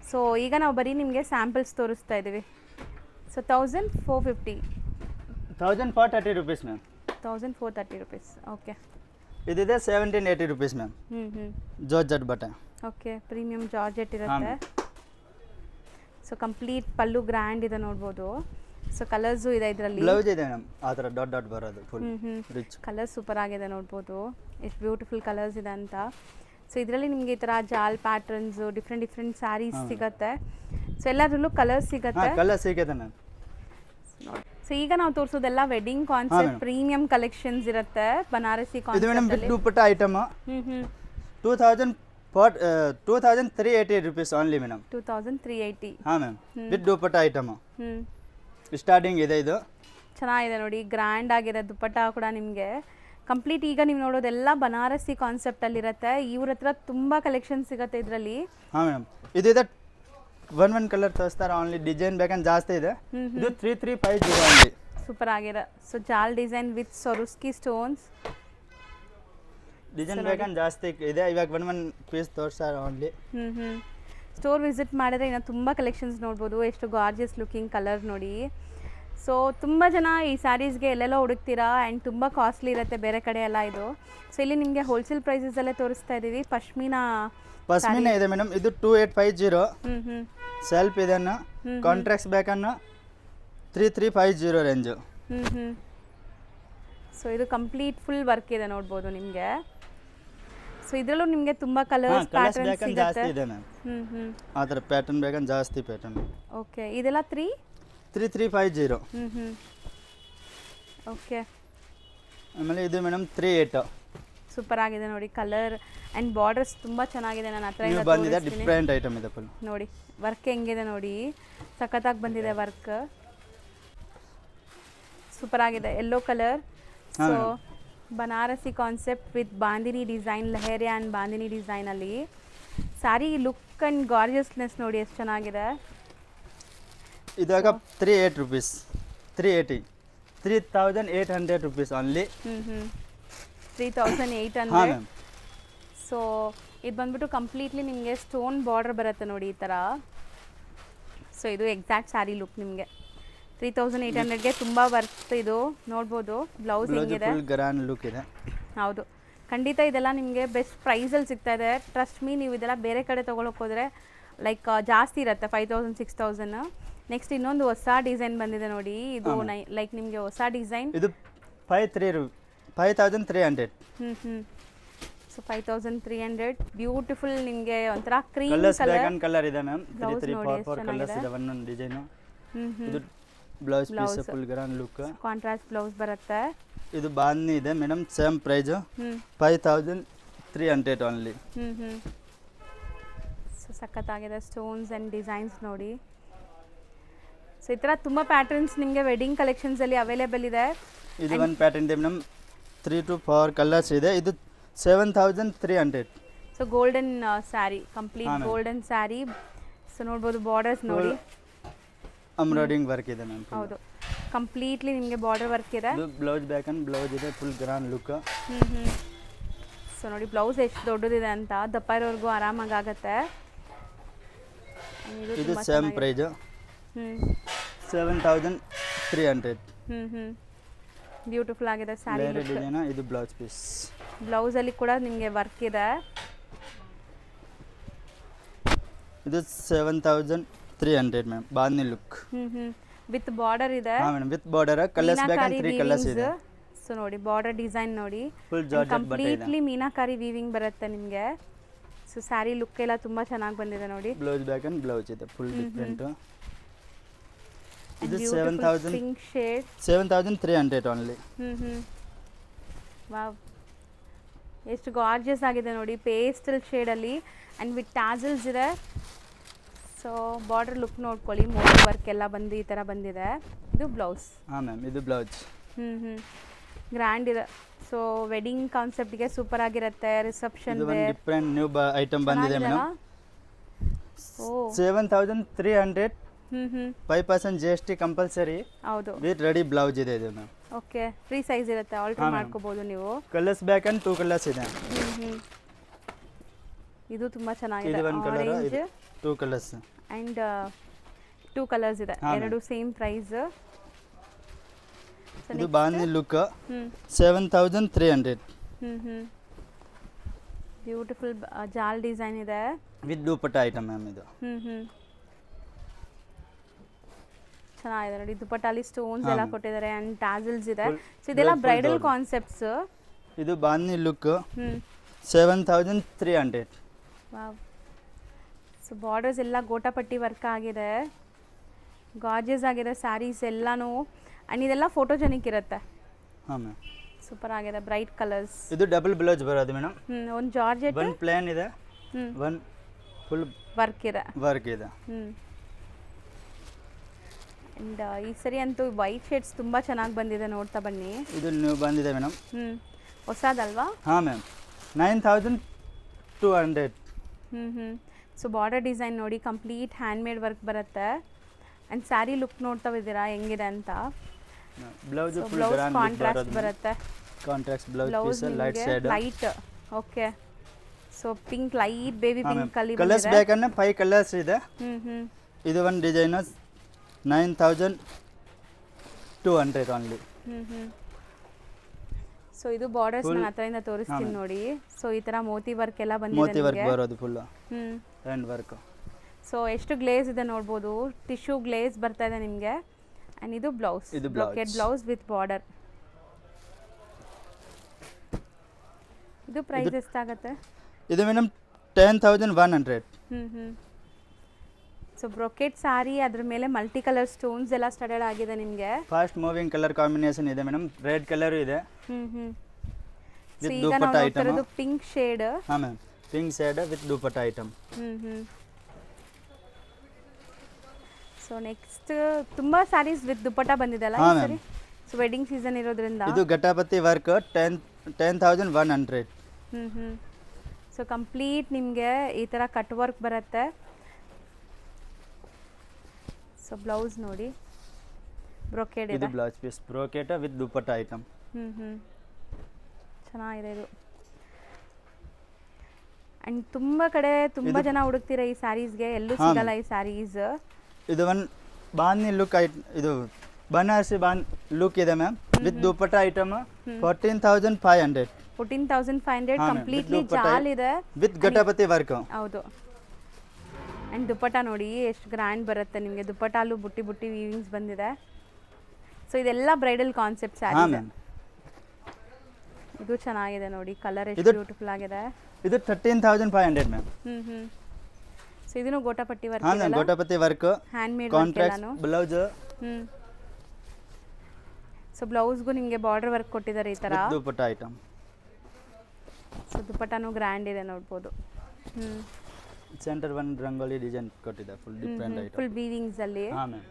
ಸೊ ಈಗ ನಾವು ಬರೀ ನಿಮಗೆ ಸ್ಯಾಂಪಲ್ಸ್ ತೋರಿಸ್ತಾ ಇದ್ದೀವಿ. So 1450. 1430 rupees ma'am. 1430 rupees. Okay. ಇದಿದೆ 1780 rupees ಮ್ಯಾಮ್. ಜಾರ್ಜೆಟ್ ಬಟ್ಟೆ. ಓಕೆ. ಪ್ರೀಮಿಯಂ ಜಾರ್ಜೆಟ್ ಇರುತ್ತೆ. ಸೊ ಕಂಪ್ಲೀಟ್ ಪಲ್ಲು ಗ್ರ್ಯಾಂಡ್ ಇದೆ ನೋಡ್ಬೋದು. ಸೊ ಕಲರ್ಸು ಇದೆ ಇದರಲ್ಲಿ. ಬ್ಲೌಸ್ ಇದೆ ಮೇಡಮ್, ಆ ಥರ ಡಾಟ್ ಡಾಟ್ ಬರೋದು ಫುಲ್ ರಿಚ್. ಕಲರ್ ಸೂಪರ್ ಆಗಿದೆ ನೋಡ್ಬೋದು ಎಷ್ಟು ಬ್ಯೂಟಿಫುಲ್ ಕಲರ್ಸ್ ಇದೆ ಅಂತ. ಸೊ ಇದರಲ್ಲಿ ನಿಮಗೆ ಈ ಥರ ಜಾಲ್ ಪ್ಯಾಟರ್ನ್ಸು ಡಿಫ್ರೆಂಟ್ ಸ್ಯಾರೀಸ್ ಸಿಗುತ್ತೆ. ಸೊ ಎಲ್ಲದರಲ್ಲೂ ಕಲರ್ಸ್ ಸಿಗುತ್ತೆ. ಕಲರ್ ಸಿಗುತ್ತೆ ಮ್ಯಾಮ್. ಸೊ ಈಗ ನಾವು ತೋರಿಸೋದೆಲ್ಲ ವೆಡ್ಡಿಂಗ್ ಕಾನ್ಸೆಪ್ಟ್ ಪ್ರೀಮಿಯಂ ಕಲೆಕ್ಷನ್ಸ್ ಇರುತ್ತೆ. ಬನಾರಸಿ ಇದು madam concept. With dupatta item 2380 rupees only madam. 2380. ಹಾಂ ma'am, with dupatta item. Starting ಇದೆ ಇದು. ಚೆನ್ನಾಗಿದೆ ನೋಡಿ, ಗ್ರ್ಯಾಂಡ್ ಆಗಿದೆ ದುಪಟ್ಟ ಕೂಡ ನಿಮಗೆ. ಕಂಪ್ಲೀಟ್ ಈಗ ನೀವು ನೋಡೋದೆಲ್ಲ ಬನಾರಸಿ ಕಾನ್ಸೆಪ್ಟಲ್ಲಿರುತ್ತೆ. ಇವ್ರ ಹತ್ರ ತುಂಬ ಕಲೆಕ್ಷನ್ ಸಿಗುತ್ತೆ ಇದರಲ್ಲಿ. ಹಾಂ ಮೇಡಮ್, ಇದಿದೆ one ಕಲರ್ ತೋರಿಸ್ತಾರೆ ಓನ್ಲಿ. ಡಿಸೈನ್ ಬೇಕಂದ್ರೆ ಜಾಸ್ತಿ ಇದೆ. ಇದು 3350 ಓನ್ಲಿ. ಸೂಪರ್ ಆಗಿದೆ. ಸೊ ಜಾಲ್ ಡಿಸೈನ್ ವಿತ್ ಸೊರುಸ್ಕಿ ಸ್ಟೋನ್ಸ್. ಡಿಸೈನ್ ಬೇಕಂದ್ರೆ ಜಾಸ್ತಿ ಇದೆ. ಇವಾಗ one ಪೀಸ್ ತೋರಿಸ್ತಾರೆ ಓನ್ಲಿ. ಸ್ಟೋರ್ ವಿಸಿಟ್ ಮಾಡಿದ್ರೆ ಇನ್ನು ತುಂಬ ಕಲೆಕ್ಷನ್ಸ್ ನೋಡ್ಬೋದು. ಎಷ್ಟು ಗಾರ್ಜಿಯಸ್ ಲುಕಿಂಗ್ ಕಲರ್ ನೋಡಿ. ಸೊ ತುಂಬ ಜನ ಈ ಸ್ಯಾರೀಸ್ಗೆ ಎಲ್ಲೆಲ್ಲೋ ಹುಡುಕ್ತೀರಾ ಆ್ಯಂಡ್ ತುಂಬ ಕಾಸ್ಟ್ಲಿ ಇರುತ್ತೆ ಬೇರೆ ಕಡೆ ಎಲ್ಲ ಇದು. ಸೊ ಇಲ್ಲಿ ನಿಮಗೆ ಹೋಲ್ಸೇಲ್ ಪ್ರೈಸಸಲ್ಲೇ ತೋರಿಸ್ತಾ ಇದ್ದೀವಿ. ಪಶ್ಮಿನಾ ಇದೆ ಮೇಡಮ್. ಇದು 2850. ಸೆಲ್ಫ್ ಇದನ್ನ ಕಾಂಟ್ರಾಕ್ಟ್ಸ್ ಬೇಕನ್ನ 3350 ರೇಂಜು. ಸೊ ಇದು ಕಂಪ್ಲೀಟ್ ಫುಲ್ ವರ್ಕ್ ಇದೆ ನೋಡ್ಬೋದು ನಿಮಗೆ. ಸೊ ಇದರಲ್ಲೂ ನಿಮಗೆ ತುಂಬ ಕಲರ್ಸ್ ಪ್ಯಾಟರ್ನ್ಸ್ ಸಿಗುತ್ತೆ. ಜಾಸ್ತಿ ಇದೆ ಮ್ಯಾಮ್. ಆ ಥರ ಪ್ಯಾಟರ್ನ್ ಬೇಕಂದ್ರೆ ಜಾಸ್ತಿ ಪ್ಯಾಟರ್ನ್. ಓಕೆ. ಇದೆಲ್ಲ 3350. ಓಕೆ. ಆಮೇಲೆ ಇದು ಮೇಡಮ್ 38. ಸೂಪರ್ ಆಗಿದೆ ನೋಡಿ ಕಲರ್ ಆ್ಯಂಡ್ ಬಾರ್ಡರ್ಸ್ ತುಂಬ ಚೆನ್ನಾಗಿದೆ. ನನ್ನ ಹತ್ರ ಬಂದಿದೆ, ಡಿಫ್ರೆಂಟ್ ಐಟಮ್ ಇದೆ ಫುಲ್ ನೋಡಿ. ವರ್ಕ್ ಹೆಂಗಿದೆ ನೋಡಿ, ಸಖತ್ತಾಗಿ ಬಂದಿದೆ ವರ್ಕ್. ಸೂಪರ್ ಆಗಿದೆ. Yellow colour. So Banarasi concept with bandhini design, leheriya and bandhini ಡಿಸೈನಲ್ಲಿ ಸ್ಯಾರಿ ಲುಕ್ ಆ್ಯಂಡ್ ಗಾರ್ಜಿಯಸ್ನೆಸ್ ನೋಡಿ ಎಷ್ಟು ಚೆನ್ನಾಗಿದೆ. ಇದಾಗ 38 rupees. 380. 3800 rupees only. 3800. ಸೊ ಇದು ಬಂದ್ಬಿಟ್ಟು ಕಂಪ್ಲೀಟ್ಲಿ ನಿಮಗೆ ಸ್ಟೋನ್ ಬಾರ್ಡರ್ ಬರುತ್ತೆ ನೋಡಿ ಈ ಥರ. ಸೊ ಇದು ಎಕ್ಸಾಕ್ಟ್ ಸ್ಯಾರಿ ಲುಕ್ ನಿಮಗೆ 3800ಗೆ ತುಂಬ ವರ್ತ್ ಇದು ನೋಡ್ಬೋದು. ಬ್ಲೌಸ್ ಹೆಂಗಿದೆ, ಗ್ರ್ಯಾಂಡ್ ಲುಕ್ ಇದೆ. ಹೌದು ಖಂಡಿತ ಇದೆಲ್ಲ ನಿಮಗೆ ಬೆಸ್ಟ್ ಪ್ರೈಸಲ್ಲಿ ಸಿಗ್ತಾ ಇದೆ. ಟ್ರಸ್ಟ್ ಮೀ, ನೀವು ಇದೆಲ್ಲ ಬೇರೆ ಕಡೆ ತೊಗೊಳಕ್ಕೆ ಹೋದರೆ ಲೈಕ್ ಜಾಸ್ತಿ ಇರುತ್ತೆ, 5000 6000. ನೆಕ್ಸ್ಟ್ ಇನ್ನೊಂದು ಹೊಸ ಡಿಸೈನ್ ಬಂದಿದೆ ನೋಡಿ. ಇದು ಲೈಕ್ ನಿಮಗೆ ಹೊಸ ಡಿಸೈನ್. ಇದು 5300. So 5300 beautiful. ನಿಮಗೆ ಒಂಥರ ಕ್ರೀಮ್ ಕಲರ್ ಇದೆ ಮ್ಯಾಮ್. 3-4 ಕಲರ್ಸ್ ಇದೆ ಒಂದೊಂದು ಡಿಸೈನು. ಇದು blouse piece full grand look, contrast blouse ಬರುತ್ತೆ. ಇದು ಬಾಂಧಿ ಇದೆ madam. Same price 5300 only. So ಸಖತ್ತಾಗಿದೆ ಸ್ಟೋನ್ಸ್ ಆ್ಯಂಡ್ ಡಿಸೈನ್ಸ್ ನೋಡಿ. ಸೊ ಈ ಥರ ತುಂಬ ಪ್ಯಾಟರ್ನ್ಸ್ ನಿಮಗೆ ವೆಡ್ಡಿಂಗ್ ಕಲೆಕ್ಷನ್ಸಲ್ಲಿ ಅವೈಲೇಬಲ್ ಇದೆ. ಇದು ಒಂದು ಪ್ಯಾಟರ್ನ್ ಇದೆ ಮೇಡಮ್. 3 to 4 ಕಲರ್ಸ್ ಇದೆ. ಇದು 7300. So golden sari, complete golden sari. So ನೋಡ್ಬೋದು ಬಾರ್ಡರ್ಸ್ ನೋಡಿ, ಎಂಬ್ರಾಯ್ಡಿಂಗ್ ವರ್ಕ್ ಇದೆ ಮ್ಯಾಮ್. ಹೌದು ಕಂಪ್ಲೀಟ್ಲಿ ನಿಮಗೆ ಬಾರ್ಡರ್ ವರ್ಕ್ ಇದೆ. ಇದು ಬ್ಲೌಸ್ ಬ್ಯಾಕ್ ಆ್ಯಂಡ್ ಬ್ಲೌಸ್ ಇದೆ, ಫುಲ್ ಗ್ರ್ಯಾಂಡ್ ಲುಕ್. ಸೊ ನೋಡಿ ಬ್ಲೌಸ್ ಎಷ್ಟು ದೊಡ್ಡದಿದೆ ಅಂತ, ದಪ್ಪ ಇರೋರ್ಗೂ ಆರಾಮಾಗಿ ಆಗುತ್ತೆ. ಇದು ಸೇಮ್ ಪ್ರೈಸ್ 7300. ಬ್ಯೂಟಿಫುಲ್ ಆಗಿದೆ ಸ್ಯಾರಿ. ಡಿಸೈನ್. ಇದು ಬ್ಲೌಸ್ ಪೀಸ್. ಬ್ಲೌಸಲ್ಲಿ ಕೂಡ ನಿಮಗೆ ವರ್ಕ್ ಇದೆ. ಇದು 7300 ಮ್ಯಾಮ್, ಬಾಂಧಿ ಲುಕ್. ವಿತ್ ಬಾರ್ಡರ್ ಇದೆ. ಹಾಂ ಮೇಡಮ್, ವಿತ್ ಬಾರ್ಡರ್. ಕಲರ್ಸ್ ಬೇಕಂದ್ರೆ 3 ಕಲರ್ಸ್ ಇದೆ. ಸೊ ನೋಡಿ ಬಾರ್ಡರ್ ಡಿಸೈನ್ ನೋಡಿ, ಫುಲ್ ಜಾರ್ಜೆಟ್ ಬಟ್ಟೆ ಇದೆ. ಕಂಪ್ಲೀಟ್ಲಿ ಮೀನಾಕಾರಿ ವೀವಿಂಗ್ ಬರುತ್ತೆ ನಿಮಗೆ. ಸೊ ಸ್ಯಾರಿ ಲುಕ್ ಎಲ್ಲ ತುಂಬ ಚೆನ್ನಾಗಿ ಬಂದಿದೆ ನೋಡಿ. ಬ್ಲೌಸ್ ಬ್ಯಾಕ್ ಆ್ಯಂಡ್ ಬ್ಲೌಸ್ ಇದೆ ಫುಲ್ ಡಿಫ್ರೆಂಟ್. ಇದು ಪಿಂಕ್ ಶೇಡ್ 7300 ಓನ್ಲಿ. ವಾವ್, ಎಷ್ಟು ಗಾರ್ಜಿಯಸ್ ಆಗಿದೆ ನೋಡಿ, ಪೇಸ್ಟಲ್ ಶೇಡಲ್ಲಿ ಆ್ಯಂಡ್ ವಿತ್ ಟ್ಯಾಸಲ್ಸ್ ಇದೆ. ಸೊ ಬಾರ್ಡರ್ ಲುಕ್ ನೋಡ್ಕೊಳ್ಳಿ, ಮೋಟಿ ವರ್ಕ್ ಎಲ್ಲ ಬಂದು ಈ ಥರ ಬಂದಿದೆ. ಇದು ಬ್ಲೌಸ್. ಹಾಂ ಮ್ಯಾಮ್, ಇದು ಬ್ಲೌಸ್. ಗ್ರ್ಯಾಂಡ್ ಇದೆ. ಸೊ ವೆಡ್ಡಿಂಗ್ ಕಾನ್ಸೆಪ್ಟ್ಗೆ ಸೂಪರ್ ಆಗಿರುತ್ತೆ. ರಿಸೆಪ್ಷನ್ ಇದು ಒಂದು ಡಿಫ್ರೆಂಟ್ ನ್ಯೂ ಐಟಮ್ ಬಂದಿದೆ ಮೇಡಮ್. 7300. 5% GST compulsory. ಹೌದು, ವಿತ್ ರೆಡಿ ಬ್ಲೌಸ್ ಇದೆ ಇದು ಮ್ಯಾಮ್. ಓಕೆ, ಫ್ರೀ ಸೈಜ್ ಇರುತ್ತೆ, ಆಲ್ಟರ್ ಮಾಡ್ಕೋಬಹುದು ನೀವು. ಕಲರ್ಸ್ ಬ್ಯಾಕ್ ಆ್ಯಂಡ್ 2 ಕಲರ್ಸ್ ಇದೆ. ಇದು ತುಂಬ ಚೆನ್ನಾಗಿದೆ. ಇದು 1 colour, orange 2 colours and 2 colours ಇದೆ. ಎರಡು ಸೇಮ್ ಪ್ರೈಸ್. ಇದು ಬಾಂಧಿ ಲುಕ್ 7300. ಬ್ಯೂಟಿಫುಲ್ ಜಾಲ್ ಡಿಸೈನ್ ಇದೆ ವಿತ್ ದುಪಟ್ಟ ಐಟಮ್ ಮ್ಯಾಮ್ ಇದು. ಚೆನ್ನಾಗಿದೆ ನೋಡಿ, ದುಪಟ್ಟಾಲಿ ಸ್ಟೋನ್ಸ್ ಎಲ್ಲ ಕೊಟ್ಟಿದ್ದಾರೆ ಆ್ಯಂಡ್ ಟ್ಯಾಸಲ್ಸ್ ಇದೆ. ಸೊ ಇದೆಲ್ಲ ಬ್ರೈಡಲ್ ಕಾನ್ಸೆಪ್ಟ್ಸ್. ಇದು ಬಾಂಧಿ ಲುಕ್ 7300. ವಾವ್. ಸೊ ಬಾರ್ಡರ್ಸ್ ಎಲ್ಲ ಗೋಟಾಪಟ್ಟಿ ವರ್ಕ್ ಆಗಿದೆ, ಗಾರ್ಜಿಯಸ್ ಆಗಿದೆ ಸ್ಯಾರೀಸ್ ಎಲ್ಲಾನು. ಆ್ಯಂಡ್ ಇದೆಲ್ಲ ಫೋಟೋಜೆನಿಕ್ ಇರುತ್ತೆ. ಹಾಂ ಮ್ಯಾಮ್, ಸೂಪರ್ ಆಗಿದೆ, ಬ್ರೈಟ್ ಕಲರ್ಸ್. ಇದು ಡಬಲ್ ಬ್ಲೌಸ್ ಬರೋದು ಮೇಡಮ್. ಒಂದು ಜಾರ್ಜೆಟ್, ಒಂದು ಪ್ಲೇನ್ ಇದೆ, ಒಂದು ಫುಲ್ ವರ್ಕ್ ಇದೆ. ವರ್ಕ್ ಇದೆ. ಆ್ಯಂಡ್ ಈ ಸರಿ ಅಂತೂ ವೈಟ್ ಶೇಡ್ಸ್ ತುಂಬ ಚೆನ್ನಾಗಿ ಬಂದಿದೆ, ನೋಡ್ತಾ ಬನ್ನಿ. ಇದು ನೀವು ಬಂದಿದೆ ಮೇಡಮ್. ಹೊಸದಲ್ವಾ? ಹಾಂ ಮ್ಯಾಮ್, 9200. ಸೊ ಬಾರ್ಡರ್ ಡಿಸೈನ್ ನೋಡಿ, ಕಂಪ್ಲೀಟ್ ಹ್ಯಾಂಡ್ಮೇಡ್ ವರ್ಕ್ ಬರುತ್ತೆ. ಆ್ಯಂಡ್ ಸ್ಯಾರಿ ಲುಕ್ ನೋಡ್ತಾ ಇದ್ದೀರಾ ಹೆಂಗಿದೆ ಅಂತ. Blouse full blouse grand contrast ಬರುತ್ತೆ. Contrast blouse piece light shade. Light, okay. So pink, light baby pink ಅಲ್ಲಿ ಕಲರ್ಸ್ ಬೇಕಂದ್ರೆ 5 ಕಲರ್ಸ್ ಇದೆ. ಇದು ಒಂದು ಡಿಸೈನ್ 9200 ಓನ್ಲಿ. ಸೊ ಇದು ಬಾರ್ಡರ್ಸ್ ನಾನು ಹತ್ರದಿಂದ ತೋರಿಸ್ತೀನಿ ನೋಡಿ. ಸೊ ಈ ತರ ಮೋತಿ ವರ್ಕ್ ಎಲ್ಲ ಬಂದಿದೆ, ಮೋತಿ ವರ್ಕ್ ಬರೋದು ಫುಲ್ ಹ್ಯಾಂಡ್ ವರ್ಕ್. ಸೊ ಎಷ್ಟು ಗ್ಲೇಸ್ ಇದೆ ನೋಡ್ಬೋದು, ಟಿಶ್ಯೂ ಗ್ಲೇಸ್ ಬರ್ತಾ ಇದೆ ನಿಮಗೆ. ಆ್ಯಂಡ್ ಇದು blouse, brocade blouse with border. ಇದು ಪ್ರೈಸ್ ಎಷ್ಟಾಗುತ್ತೆ? ಇದು ಮೇಡಮ್ 10100. ಸೊ ಬ್ರೊಕೆಟ್ ಸಾರಿ, ಅದ್ರ ಮೇಲೆ ಮಲ್ಟಿ ಕಲರ್ ಸ್ಟೋನ್ಸ್ ಎಲ್ಲ ಸ್ಟಡೆಡ್ ಆಗಿದೆ ನಿಮಗೆ. ಫಾಸ್ಟ್ ಮೂವಿಂಗ್ ಕಲರ್ ಕಾಂಬಿನೇಷನ್ ಇದೆ ಮೇಡಮ್. ರೆಡ್ ಕಲರ್ ಇದೆ ವಿತ್ ದುಪಟ್ಟ ಐಟಮ್. ಇದು ಪಿಂಕ್ ಶೇಡ್. ಹಾಂ ma'am, pink shade with dupatta item. So next ತುಂಬಾ ಸ್ಯಾರೀಸ್ ವಿತ್ ದುಪಟ್ಟ ಬಂದಿದೆ ಅಲ್ಲ ಈ ಸರಿ. ಸೊ ವೆಡ್ಡಿಂಗ್ ಸೀಸನ್ ಇರೋದ್ರಿಂದ ಇದು ಗಟಾಪತಿ ವರ್ಕ್ 10100. ಸೊ ಕಂಪ್ಲೀಟ್ ನಿಮಗೆ ಈ ಥರ ಕಟ್ ವರ್ಕ್ ಬರುತ್ತೆ. ಸೊ ಬ್ಲೌಸ್ ನೋಡಿ, ಬ್ರೊಕೆಟ್ ಇದೆ. ಇದು blouse piece brocade with dupatta item. ಚೆನ್ನಾಗಿದೆ ಇದು. ಆ್ಯಂಡ್ ತುಂಬ ಕಡೆ ತುಂಬ ಜನ ಹುಡುಕ್ತೀರ ಈ ಸ್ಯಾರೀಸ್ಗೆ, ಎಲ್ಲೂ ಸಿಗಲ್ಲ ಈ ಸ್ಯಾರೀಸ್. ಇದು ಒಂದು ಬಾಂಧಿ ಲುಕ್ ಇದು ಬನಾರಸಿ ಲುಕ್ ಇದೆ ma'am with dupatta item 14500. 14500 completely ಜಾಲ್ ಇದೆ ವಿತ್ ಗಟಾಪತಿ ವರ್ಕ್. ಹೌದು. ಆ್ಯಂಡ್ ದುಪಟ್ಟ ನೋಡಿ ಎಷ್ಟು ಗ್ರ್ಯಾಂಡ್ ಬರುತ್ತೆ ನಿಮಗೆ. ದುಪಟ್ಟಾಲು ಬುಟ್ಟಿ ಬುಟ್ಟಿ ವೀವಿಂಗ್ಸ್ ಬಂದಿದೆ. ಸೊ ಇದೆಲ್ಲ ಬ್ರೈಡಲ್ ಕಾನ್ಸೆಪ್ಟ್ ಸ್ಯಾರಿ. ಇದು ಚೆನ್ನಾಗಿದೆ ನೋಡಿ, ಕಲರ್ ಎಷ್ಟು ಬ್ಯೂಟಿಫುಲ್ ಆಗಿದೆ. ಇದು 13500 ಮ್ಯಾಮ್. ಸೊ ಇದನ್ನು ಗೋಟಾಪಟ್ಟಿ ವರ್ಕ್ ಇದೆ. Gotapatti work, handmade contrast blouse. So ಬ್ಲೌಸ್ಗೂ ನಿಮಗೆ ಬಾರ್ಡರ್ ವರ್ಕ್ ಕೊಟ್ಟಿದ್ದಾರೆ ಈ ತರ. ದುಪಟ್ಟ ಐಟಮ್. ಸೊ ದುಪಟ್ಟನು ಗ್ರ್ಯಾಂಡ್ ಇದೆ ನೋಡ್ಬೋದು. ಸೆಂಟರ್ ಒನ್ ರಂಗೋಲಿ ಡಿಸೈನ್ ಕೊಟ್ಟಿದೆ, full different item, full weavings ಅಲ್ಲಿ. ಹಾಂ ಮ್ಯಾಮ್,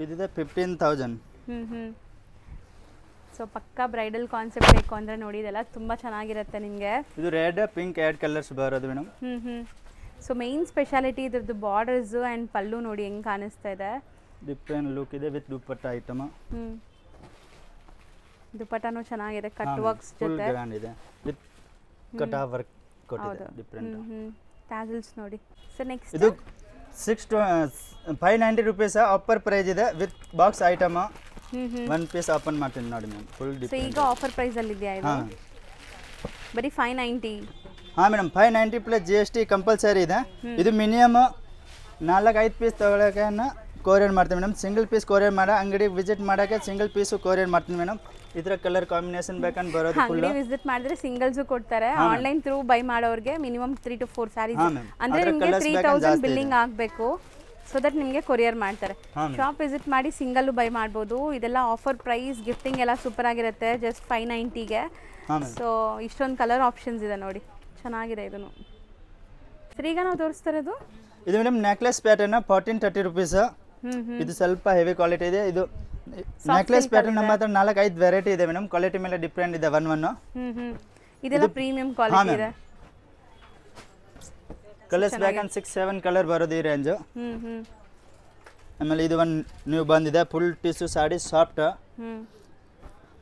ಇದಿದೆ 15000. ಸೊ ಪಕ್ಕಾ ಬ್ರೈಡಲ್ ಕಾನ್ಸೆಪ್ಟ್ ಬೇಕು ಅಂದರೆ ನೋಡಿ, ಇದೆಲ್ಲ ತುಂಬ ಚೆನ್ನಾಗಿರುತ್ತೆ ನಿಮಗೆ. ಇದು ರೆಡ್ ಪಿಂಕ್ ಆ್ಯಡ್ ಕಲರ್ಸ್ ಬರೋದು ಮೇಡಮ್. ಸೊ ಮೇನ್ ಸ್ಪೆಷಾಲಿಟಿ ಇದ್ರದ್ದು ಬಾರ್ಡರ್ಸು ಆ್ಯಂಡ್ ಪಲ್ಲು ನೋಡಿ ಹೆಂಗೆ ಕಾಣಿಸ್ತಾ ಇದೆ. ಡಿಫ್ರೆಂಟ್ ಲುಕ್ ಇದೆ ವಿತ್ ದುಪ್ಪಟ್ಟ ಐಟಮ್. ದುಪಟ್ಟಾನು ಚೆನ್ನಾಗಿದೆ ಕಟ್ ವರ್ಕ್ಸ್ ಫುಲ್ ಜೊತೆ. ಗ್ರ್ಯಾಂಡ್ ಇದೆ ವಿತ್ ಕಟಾ ವರ್ಕ್ ಕೊಟ್ಟಿದೆ ಡಿಫ್ರೆಂಟ್. ಟ್ಯಾಸಲ್ಸ್ ನೋಡಿ. ಸೊ ನೆಕ್ಸ್ಟ್ ಇದು 590 ರೂಪೀಸ್ ಆಫರ್ ಪ್ರೈಸ್ ಇದೆ with box item. One piece open ಮಾಡ್ತೀನಿ ನೋಡಿ ಮ್ಯಾಮ್. Full so different. ಈಗ ಆಫರ್ ಪ್ರೈಸ್ ಅಲ್ಲಿ ಇದೆಯಾ ಇದು? ಹಾಂ ಬರೀ 590. ಹಾಂ ಮೇಡಮ್ 590 ಪ್ಲಸ್ GST ಕಂಪಲ್ಸರಿ ಇದೆ. ಇದು ಮಿನಿಮಮ್ 4-5 ಪೀಸ್ ತೊಗೊಳಕ್ಕೆ ಕೊರಿಯರ್ ಮಾಡ್ತೀನಿ ಮೇಡಮ್. ಸಿಂಗಲ್ ಪೀಸ್ ಕೊರಿಯರ್ ಮಾಡೋ ಅಂಗಡಿ ವಿಸಿಟ್ ಮಾಡೋಕ್ಕೆ ಸಿಂಗಲ್ ಪೀಸು ಕೊರಿಯರ್ ಮಾಡ್ತೀನಿ ಮೇಡಮ್. ಇದರ ಕಲರ್ ಕಾಂಬಿನೇಷನ್ ಬೇಕಂತ ಬರೋದು ಫುಲ್. ಅಂಗಡಿ ವಿಸಿಟ್ ಮಾಡಿದ್ರೆ ಸಿಂಗಲ್ಸು ಕೊಡ್ತಾರೆ. ಆನ್ಲೈನ್ ಥ್ರೂ ಬೈ ಮಾಡೋರಿಗೆ ಮಿನಿಮಮ್ 3 to 4 ಸ್ಯಾರೀಸ್ ಹಾಂ ಮ್ಯಾಮ್. ಅಂದ್ರೆ ಅದರ ನಿಮಗೆ colours 3000 ಬೇಕಂದ್ರೆ ಜಾಸ್ತಿ ಬಿಲ್ಲಿಂಗ್ ಆಗಬೇಕು. ಸೊ ದಟ್ ನಿಮಗೆ ಕೊರಿಯರ್ ಮಾಡ್ತಾರೆ. ಹಾಂ ಮ್ಯಾಮ್. ಶಾಪ್ ವಿಸಿಟ್ ಮಾಡಿ ಸಿಂಗಲ್ ಬೈ ಮಾಡ್ಬೋದು. ಇದೆಲ್ಲ ಆಫರ್ ಪ್ರೈಸ್, ಗಿಫ್ಟಿಂಗ್ ಎಲ್ಲ ಸೂಪರ್ ಆಗಿರುತ್ತೆ. ಜಸ್ಟ್ 590ಗೆ. ಹಾಂ ಮ್ಯಾಮ್. ಸೊ ಇಷ್ಟೊಂದು ಕಲರ್ ಆಪ್ಷನ್ಸ್ ಇದೆ ನೋಡಿ, ಚೆನ್ನಾಗಿದೆ ಇದನ್ನು. ಸರಿ ಈಗ ನಾವು ತೋರಿಸ್ತಾ ಇರೋದು ಇದು ಮೇಡಮ್ ನೆಕ್ಲೆಸ್ ಪ್ಯಾಟರ್ನ್ 1430 ರೂಪೀಸ್. ಇದು ಸ್ವಲ್ಪ ಹೆವಿ ಕ್ವಾಲಿಟಿ ಇದೆ. ಇದು ನೆಕ್ಲೆಸ್ ಪ್ಯಾಟರ್ನ್ ನಮ್ಮ ಹತ್ರ 4-5 ವೆರೈಟಿ ಇದೆ ಮೇಡಮ್. ಕ್ವಾಲಿಟಿ ಮೇಲೆ ಡಿಫ್ರೆಂಟ್ ಇದೆ ಒನ್. ಇದೆಲ್ಲ ಪ್ರೀಮಿಯಂ ಕ್ವಾಲಿಟಿ ಇದೆ. ಕಲರ್ಸ್ ಬೇಕಂತ 6-7 ಕಲರ್ ಬರೋದು ಈ ರೇಂಜು. ಆಮೇಲೆ ಇದು ಒಂದು ನ್ಯೂ ಬಂದಿದೆ full tissue sari soft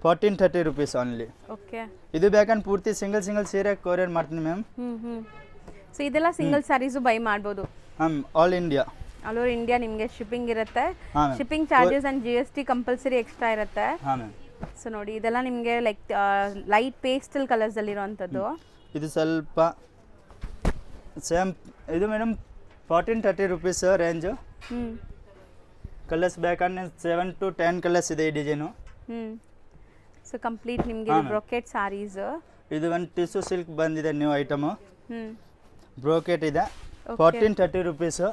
1430 rupees only. Okay. ಇದು ಬೇಕಂತ ಪೂರ್ತಿ ಸಿಂಗಲ್ ಸೀರೆ ಕೊರಿಯರ್ ಮಾಡ್ತೀನಿ ಮ್ಯಾಮ್. ಸೊ ಇದೆಲ್ಲ ಸಿಂಗಲ್ ಸ್ಯಾರೀಸು ಬೈ ಮಾಡ್ಬೋದು. ಹಾಂ all India. All over India ನಿಮಗೆ ಶಿಪ್ಪಿಂಗ್ ಇರುತ್ತೆ. ಹಾಂ ma'am. Shipping charges and GST compulsory extra ಇರುತ್ತೆ. ಹಾಂ ಮ್ಯಾಮ್. ಸೊ ನೋಡಿ ಇದೆಲ್ಲ ನಿಮಗೆ ಲೈಕ್ ಲೈಟ್ ಪೇಸ್ಟಲ್ ಕಲರ್ಸಲ್ಲಿರೋವಂಥದ್ದು. ಇದು ಸ್ವಲ್ಪ ಸೇಮ್ ಇದು ಮೇಡಮ್ 1430 ರೂಪೀಸ್ ರೇಂಜು. ಕಲರ್ಸ್ ಬೇಕಂದ್ರೆ 7 to 10 ಕಲರ್ಸ್ ಇದೆ ಈ ಡಿಸೈನು. ಸೊ ಕಂಪ್ಲೀಟ್ ನಿಮಗೆ ಬ್ರೊಕೆಟ್ ಸ್ಯಾರೀಸ್. ಇದು ಒಂದು ಟಿಶ್ಯೂ ಸಿಲ್ಕ್ ಬಂದಿದೆ ನ್ಯೂ ಐಟಮು. ಬ್ರೋಕೆಟ್ ಇದೆ 1430 ರೂಪೀಸು.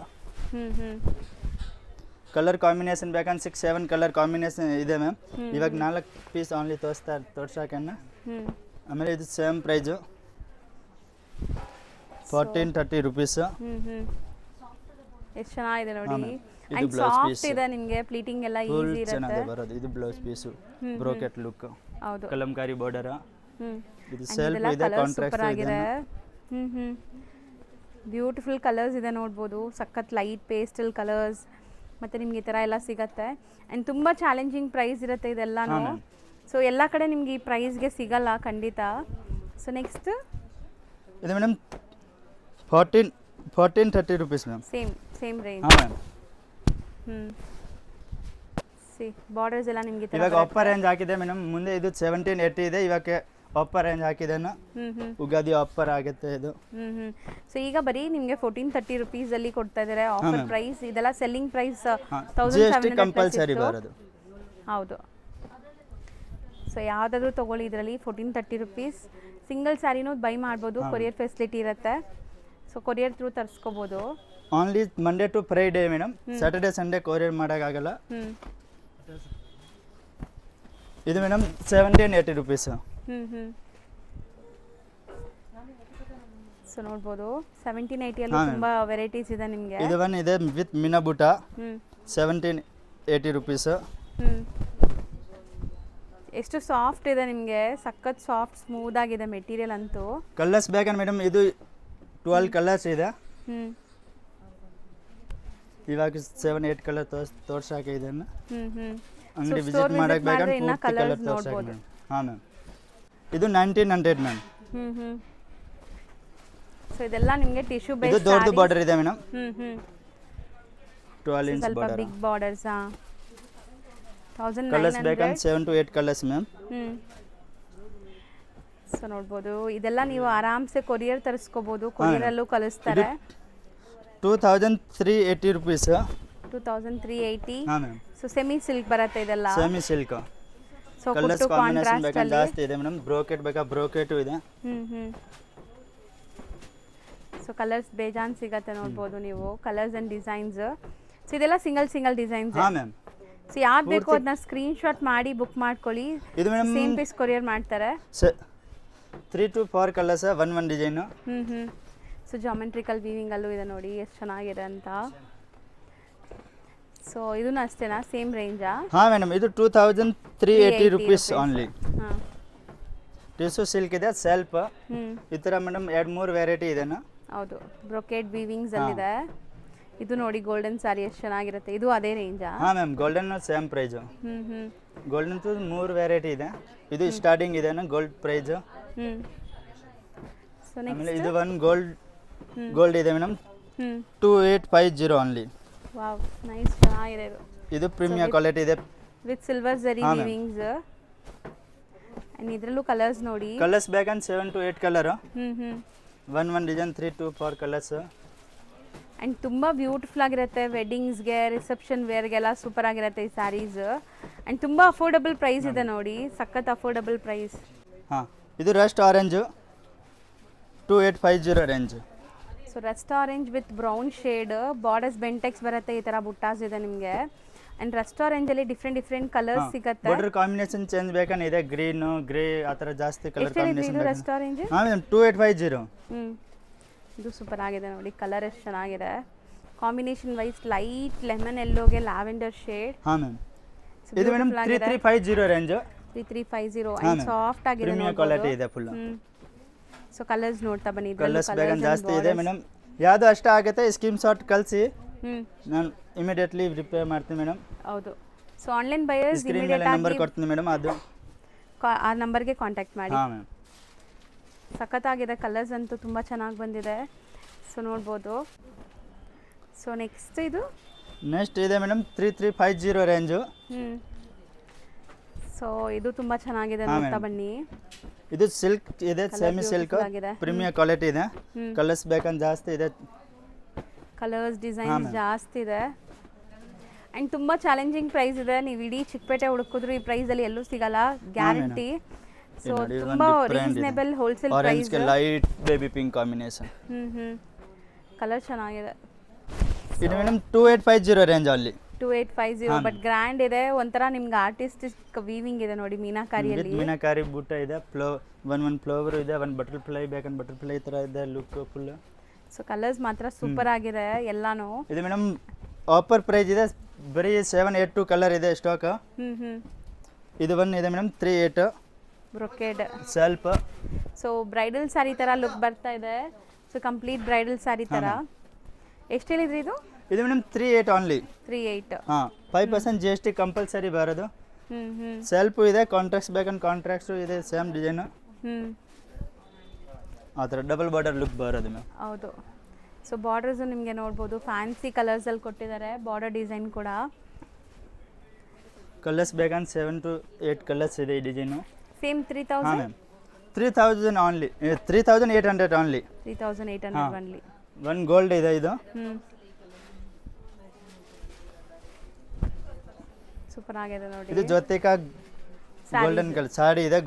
ಕಲರ್ ಕಾಂಬಿನೇಷನ್ ಬೇಕಂದ್ರೆ 6-7 ಕಲರ್ ಕಾಂಬಿನೇಷನ್ ಇದೆ ಮ್ಯಾಮ್. ಇವಾಗ 4 ಪೀಸ್ ಓನ್ಲಿ ತೋರ್ಸೋಕನ್ನ. ಆಮೇಲೆ ಇದು ಸೇಮ್ ಪ್ರೈಸು 1430 ರೂಪೀಸು. ಎಷ್ಟು ಚೆನ್ನಾಗಿದೆ ನೋಡಿ. ಇದು ಅಂಡ್ ಬ್ಲೌಸ್ ಸಾಫ್ಟ್ ಪೀಸ್ ಇದೆ, ನಿಮಗೆ ಪ್ಲೀಟಿಂಗ್ ಎಲ್ಲ ಫುಲ್ ಈಸಿ ಇರುತ್ತೆ. ಚೆನ್ನಾಗಿದೆ ಬರೋದು. ಇದು ಬ್ಲೌಸ್ ಪೀಸು ಬ್ರೋಕೆಟ್ ಲುಕ್ ಹೌದು. ಕಲಂಕಾರಿ ಬಾರ್ಡರ್. ಇದು And ಸೆಲ್ಫ್ ಇದೆಲ್ಲ ಇದೆ colours ಕಾಂಟ್ರಾಸ್ಟ್ super ಇದೆ. ಆಗಿದೆ. ಬ್ಯೂಟಿಫುಲ್ ಕಲರ್ಸ್ ಇದೆ ನೋಡ್ಬೋದು. ಸಖತ್ ಲೈಟ್ ಪೇಸ್ಟಲ್ ಕಲರ್ಸ್ ಮತ್ತು ನಿಮ್ಗೆ ಈ ಥರ ಎಲ್ಲ ಸಿಗತ್ತೆ. ಆ್ಯಂಡ್ ತುಂಬ ಚಾಲೆಂಜಿಂಗ್ ಪ್ರೈಸ್ ಇರುತ್ತೆ ಇದೆಲ್ಲನೂ. ಸೊ ಎಲ್ಲ ಕಡೆ ನಿಮ್ಗೆ ಈ ಪ್ರೈಸ್ಗೆ ಸಿಗಲ್ಲ ಖಂಡಿತ. ಸೊ ನೆಕ್ಸ್ಟ್ ಇದು madam 1430 rupees ma'am. Same range. ಹಾಂ ಮ್ಯಾಮ್. ಬಾರ್ಡರ್ಸ್ ಎಲ್ಲ ನಿಮಗೆ ಇವಾಗ ಆಫರ್ ರೇಂಜ್ ಹಾಕಿದೆ ಮೇಡಮ್. ಮುಂದೆ ಇದು 1780 ಇದೆ. ಇವಾಗ ಆಫರ್ ರೇಂಜ್ ಹಾಕಿದ್ದೇನು. ಉಗಾದಿ ಆಫರ್ ಆಗುತ್ತೆ ಇದು. ಸೊ ಈಗ ಬರೀ ನಿಮಗೆ 1430 ರುಪೀಸಲ್ಲಿ ಕೊಡ್ತಾ ಇದ್ದಾರೆ ಆಫರ್ ಪ್ರೈಸ್. ಇದೆಲ್ಲ ಸೆಲ್ಲಿಂಗ್ ಪ್ರೈಸ್ GST ಕಂಪಲ್ಸರಿ ಬರೋದು. ಹೌದು. ಸೊ ಯಾವುದಾದ್ರೂ ತೊಗೊಳ್ಳಿ ಇದರಲ್ಲಿ 1430 ರುಪೀಸ್. ಸಿಂಗಲ್ ಸ್ಯಾರಿನೂ ಬೈ ಮಾಡ್ಬೋದು. ಕೊರಿಯರ್ ಫೆಸಿಲಿಟಿ ಇರುತ್ತೆ. ಸೊ ಕೊರಿಯರ್ ಥ್ರೂ ತರಿಸ್ಕೋಬೋದು. Only Monday to Friday madam. Saturday Sunday courier ಮಾಡೋಕ್ಕಾಗಲ್ಲ. ಇದು ಮೇಡಮ್ 1780 ರೂಪೀಸ್. ಸೊ ನೋಡ್ಬೋದು 1780 ಅಲ್ಲಿ ತುಂಬಾ ವೆರೈಟೀಸ್ ಇದೆ ನಿಮಗೆ. ಇದು ಒನ್ ಇದೆ ವಿತ್ ಮಿನಾಬುಟ 1780 ರೂಪೀಸ್. ಎಷ್ಟು ಸಾಫ್ಟ್ ಇದೆ ನಿಮಗೆ, ಸಖತ್ ಸಾಫ್ಟ್ ಸ್ಮೂತ್ ಆಗಿದೆ ಮೆಟೀರಿಯಲ್ ಅಂತೂ. ಕಲರ್ಸ್ ಬೇಕಂದ್ರೆ ಮೇಡಮ್ ಇದು 12 ಕಲರ್ಸ್ ಇದೆ. ಇವಾಗ 7-8 ಕಲರ್ ತೋರ್ಸಾಕೆ ಇದನ್ನು ಅಂಗಡಿ ವಿಸಿಟ್ ಮಾಡಕ್ಕೆ ಬೇಕಂದ್ರೆ ಪೂರ್ತಿ ಕಲರ್ ತೋರ್ಸಾಕೆ. ಹಾಂ ಮ್ಯಾಮ್. ಇದು 1900 ಮ್ಯಾಮ್. ಸೊ ಇದೆಲ್ಲ ನಿಮಗೆ ಟಿಶ್ಯೂ ಬೇಸ್. ಇದು ದೊಡ್ಡ ಬಾರ್ಡರ್ ಇದೆ ಮೇಡಮ್. 12 ಇಂಚ್ ಸ್ವಲ್ಪ ಬಾರ್ಡರ್. Big borders. 1900. ಕಲರ್ಸ್ ಬೇಕಂದ್ರೆ 7 to 8 ಕಲರ್ಸ್ ಮ್ಯಾಮ್. ಸೊ ನೋಡ್ಬೋದು ಇದೆಲ್ಲ ನೀವು ಆರಾಮ್ಸೆ ಕೊರಿಯರ್ ತರಿಸ್ಕೋಬೋದು. ಕೊರಿಯರಲ್ಲೂ ಕಳಿಸ್ತಾರೆ. 2380 ರೂಪೀಸ್. 2380. ಹಾಂ ಮ್ಯಾಮ್. ಸೊ ಸೆಮಿ ಸಿಲ್ಕ್ ಬರುತ್ತೆ ಇದೆಲ್ಲ. Semi silk. ಸೊ ಕಲರ್ಸ್ ಕೊಟ್ಟು ಕಾಂಬಿನೇಷನ್ ಕಾಂಟ್ರಾಸ್ಟ್ ಬೇಕಂದ್ರೆ ಅಲ್ಲಿ. ಜಾಸ್ತಿ ಇದೆ ಮೇಡಮ್. ಬ್ರೋಕೆಟ್ ಬೇಕಾ ಬ್ರೋಕೆಟು ಇದೆ. ಸೊ ಕಲರ್ಸ್ ಬೇಜಾನ್ ಸಿಗತ್ತೆ ನೋಡ್ಬೋದು ನೀವು. Colours and designs. ಸೊ ಇದೆಲ್ಲ ಸಿಂಗಲ್ ಡಿಸೈನ್ಸ್. ಹಾಂ ಮ್ಯಾಮ್. ಸೊ ಯಾವ್ದು ಬೇಕು ಅದನ್ನ ಸ್ಕ್ರೀನ್ ಶಾಟ್ ಮಾಡಿ ಬುಕ್ ಮಾಡ್ಕೊಳ್ಳಿ. ಇದು ಮೇಡಮ್ ಸೇಮ್ ಪೀಸ್ ಕೊರಿಯರ್ ಮಾಡ್ತಾರೆ. 3 to 4 colours one design. So geometrical weaving ಅಲ್ಲೂ ಇದೆ ನೋಡಿ ಎಷ್ಟು ಚೆನ್ನಾಗಿದೆ ಅಂತ. ಸೊ ಇದನ್ನು ಅಷ್ಟೇನಾ, ಸೇಮ್ ರೇಂಜಾ? ಹಾಂ ಮೇಡಮ್. ಇದು 2380 ರೂಪೀಸ್ ಓನ್ಲಿ. ಹಾಂ. ಟಿಶ್ಯೂ ಸಿಲ್ಕ್ ಇದೆ ಸೆಲ್ಫ್. ಈ ಥರ ಮೇಡಮ್ 2-3 ವೆರೈಟಿ ಇದೆನಾ. ಹೌದು. ಬ್ರೊಕೆಟ್ ವೀವಿಂಗ್ಸ್ ಅಲ್ಲಿದೆ. ಇದು ನೋಡಿ ಗೋಲ್ಡನ್ ಸ್ಯಾರಿ ಎಷ್ಟು ಚೆನ್ನಾಗಿರುತ್ತೆ. ಇದು ಅದೇ ರೇಂಜಾ? ಹಾಂ ಮ್ಯಾಮ್, ಗೋಲ್ಡನ್ ಸೇಮ್ ಪ್ರೈಸು. ಹ್ಞೂ ಗೋಲ್ಡನ್ 3 ವೆರೈಟಿ ಇದೆ. ಇದು ಸ್ಟಾರ್ಟಿಂಗ್ ಇದೆ ಗೋಲ್ಡ್ ಪ್ರೈಸು. ಸೊ ಆಮೇಲೆ ನೆಕ್ಸ್ಟ್ ಇದು ಒಂದು ಗೋಲ್ಡ್ ಇದೆ ಮೇಡಮ್, 2850 ಓನ್ಲಿ. ವಾವ್, ನೈಸ್, ಚೆನ್ನಾಗಿದೆ ಇದು. ಇದು ಪ್ರೀಮಿಯರ್ ಕ್ವಾಲಿಟಿ ಇದೆ ವಿತ್ ಸಿಲ್ವರ್ ಜರಿ ವೀವಿಂಗ್ಸ್. ಆ್ಯಂಡ್ ಇದರಲ್ಲೂ ಕಲರ್ಸ್ ನೋಡಿ. ಕಲರ್ಸ್ ಬೇಕಂದ್ರೆ 7 to 8 ಕಲರು. ಹ್ಞೂ one design 3 to 4 colours. And ತುಂಬ ಬ್ಯೂಟಿಫುಲ್ ಆಗಿರುತ್ತೆ. ವೆಡ್ಡಿಂಗ್ಸ್ಗೆ, ರಿಸೆಪ್ಷನ್ ವೇರ್ಗೆಲ್ಲ ಸೂಪರ್ ಆಗಿರುತ್ತೆ ಈ ಸ್ಯಾರೀಸ್. ಆ್ಯಂಡ್ ತುಂಬ ಅಫೋರ್ಡಬಲ್ ಪ್ರೈಸ್ ಇದೆ ನೋಡಿ, ಸಖತ್ ಅಫೋರ್ಡಬಲ್ ಪ್ರೈಸ್. ಹಾಂ, ಇದು Rust orange 2850 range. So Rust orange with brown shade, borders Bentex ಬರುತ್ತೆ, ಈ ಥರ ಬುಟ್ಟಾಸ್ ಇದೆ ನಿಮಗೆ. ಆ್ಯಂಡ್ ರಸ್ಟ್ ಆರೆಂಜಲ್ಲಿ ಡಿಫ್ರೆಂಟ್ ಕಲರ್ಸ್ ಸಿಗುತ್ತೆ. ಬಾರ್ಡರ್ ಕಾಂಬಿನೇಷನ್ ಚೇಂಜ್ ಬೇಕಂದ್ರೆ ಇದೆ, ಗ್ರೀನು ಗ್ರೇ ಆ ಥರ ಜಾಸ್ತಿ ಕಲರ್ ಎಷ್ಟು ಹೇಳಿದ್ರಿ ಕಾಂಬಿನೇಷನ್. ಇದು ರಸ್ಟ್ ಆರೆಂಜ್? ಹಾಂ ಮ್ಯಾಮ್, 2850. ಇದು ಸೂಪರ್ ಆಗಿದೆ ನೋಡಿ, ಕಲರ್ ಎಷ್ಟು ಚೆನ್ನಾಗಿದೆ. ಕಾಂಬಿನೇಷನ್ ವೈಸ್ ಲೈಟ್ ಲೆಮನ್ ಎಲ್ಲೋಗೆ ಲ್ಯಾವೆಂಡರ್ ಶೇಡ್. ಹಾಂ ಮ್ಯಾಮ್, ಇದು ಮೇಡಮ್ 3350 ರೇಂಜು. 3350 ಆ್ಯಂಡ್ ಸಾಫ್ಟ್ ಆಗಿದೆ, ಪ್ರೀಮಿಯರ್ ಕ್ವಾಲಿಟಿ ಇದೆ ಫುಲ್. ಸೊ ಕಲರ್ಸ್ ನೋಡ್ತಾ ಬನ್ನಿ. ಕಲರ್ಸ್ ಬೇಕಂದ್ರೆ ಜಾಸ್ತಿ ಇದೆ ಮೇಡಮ್. ಯಾವುದು ಅಷ್ಟ ಆಗುತ್ತೆ ಸ್ಕ್ರೀನ್ ಶಾಟ್ ಕಳಿಸಿ, ನಾನು ಇಮಿಡಿಯೇಟ್ಲಿ ರಿಪ್ಲೈ ಮಾಡ್ತೀನಿ ಮೇಡಮ್. ಹೌದು. ಸೊ ಆನ್ಲೈನ್ ಬಯರ್ಸ್ ಸ್ಕ್ರೀನ್ ಮೇಲೆ ನಂಬರ್ ಕೊಡ್ತೀನಿ ಮೇಡಮ್, ಅದು ಆ ನಂಬರ್ಗೆ ಕಾಂಟ್ಯಾಕ್ಟ್ ಮಾಡಿ. ಹಾಂ ಮ್ಯಾಮ್. ಸಖತ್ತಾಗಿದೆ, ಕಲರ್ಸ್ ಅಂತೂ ತುಂಬ ಚೆನ್ನಾಗಿ ಬಂದಿದೆ. ಸೊ ನೋಡ್ಬೋದು. ಸೊ ನೆಕ್ಸ್ಟ್ ನೆಕ್ಸ್ಟ್ ಇದೆ ಮೇಡಮ್ 3350 ರೇಂಜು. ಸೊ ಇದು ತುಂಬ ಚೆನ್ನಾಗಿದೆ, ನೋಡ್ತಾ ಬನ್ನಿ. ಇದು ಸಿಲ್ಕ್ ಇದೆ, ಸೆಮಿ ಸಿಲ್ಕ್, ಪ್ರೀಮಿಯರ್ ಕ್ವಾಲಿಟಿ ಇದೆ. ಕಲರ್ಸ್ ಬೇಕಂದ್ರೆ ಜಾಸ್ತಿ ಇದೆ, ಕಲರ್ಸ್ ಡಿಸೈನ್ಸ್ ಜಾಸ್ತಿ ಇದೆ. ಆ್ಯಂಡ್ ತುಂಬ ಚಾಲೆಂಜಿಂಗ್ ಪ್ರೈಸ್ ಇದೆ. ನೀವು ಇಡೀ ಚಿಕ್ಕಪೇಟೆ ಹುಡುಕಿದ್ರು ಈ ಪ್ರೈಸಲ್ಲಿ ಎಲ್ಲೂ ಸಿಗಲ್ಲ, ಗ್ಯಾರಂಟಿ. ಸೊ ತುಂಬ reasonable wholesale price. Light baby pink combination. Colour ಚೆನ್ನಾಗಿದೆ. ಇದು ಮೇಡಮ್ 2850 ರೇಂಜ್ ಅಲ್ಲಿ. 2850 ಬಟ್ ಗ್ರ್ಯಾಂಡ್ ಇದೆ, ಒಂಥರ ನಿಮ್ಗೆ ಆರ್ಟಿಸ್ಟಿಕ್ ವೀವಿಂಗ್ ಇದೆ ನೋಡಿ, ಮೀನಾಕಾರಿಯಲ್ಲಿ. ಮೀನಾಕಾರಿ ಬುಟ್ಟ ಇದೆ, ಒಂದು ಫ್ಲವರ್ ಇದೆ, ಒಂದು ಬಟರ್ಫ್ಲೈ ಬೇಕಂದ್ರೆ ಬಟರ್ಫ್ಲೈ ಥರ ಇದೆ ಲುಕ್ ಫುಲ್. ಸೊ ಕಲರ್ಸ್ ಮಾತ್ರ ಸೂಪರ್ ಆಗಿದೆ ಎಲ್ಲಾನು. ಇದು ಮೇಡಮ್ ಆಫರ್ ಪ್ರೈಸ್ ಇದೆ, ಬರೀ 782 ಕಲರ್ ಇದೆ ಸ್ಟಾಕ್. ಇದು ಒಂದು ಇದೆ ಮೇಡಮ್ 38 ಬ್ರೊಕೇಡ್ ಸ್ವಲ್ಪ. ಸೊ ಬ್ರೈಡಲ್ ಸ್ಯಾರಿ ಥರ ಲುಕ್ ಬರ್ತಾ ಇದೆ. ಸೊ ಕಂಪ್ಲೀಟ್ ಬ್ರೈಡಲ್ ಸ್ಯಾರಿ ಥರ. ಎಷ್ಟು ಹೇಳಿದ್ರಿ ಇದು? ಇದು ಮೇಡಮ್ 38 ಓನ್ಲಿ. 38. ಹಾಂ, 5% GST ಕಂಪಲ್ಸರಿ ಬರೋದು. ಸೆಲ್ಫು ಇದೆ, ಕಾಂಟ್ರಾಕ್ಟ್ಸ್ ಬೇಕಂದ್ರೆ ಕಾಂಟ್ರಾಕ್ಟ್ಸು ಇದೆ, ಸೇಮ್ ಡಿಸೈನು. ಆ ಥರ ಡಬಲ್ ಬಾರ್ಡರ್ ಲುಕ್ ಬರೋದು ಮ್ಯಾಮ್. ಹೌದು. ಸೊ ಬಾರ್ಡರ್ಸು ನಿಮಗೆ ನೋಡ್ಬೋದು, ಫ್ಯಾನ್ಸಿ ಕಲರ್ಸಲ್ಲಿ ಕೊಟ್ಟಿದ್ದಾರೆ, ಬಾರ್ಡರ್ ಡಿಸೈನ್ ಕೂಡ. ಕಲರ್ಸ್ ಬೇಕಂದ್ರೆ 7 to 8 ಕಲರ್ಸ್ ಇದೆ ಈ ಡಿಸೈನು. ಸೇಮ್ 3000? ಹಾಂ ಮ್ಯಾಮ್, 3000 ಓನ್ಲಿ, 3800 ಓನ್ಲಿ. 3800 ಓನ್ಲಿ. ಒಂದು ಗೋಲ್ಡ್ ಇದೆ ಇದು. ಸೂಪರ್ ಆಗಿದೆ ನೋಡಿ. ಇದು ಜೊತೆಗೆ ಗೋಲ್ಡನ್ ಕಲರ್ ಸಾಡಿ ಇದೆ,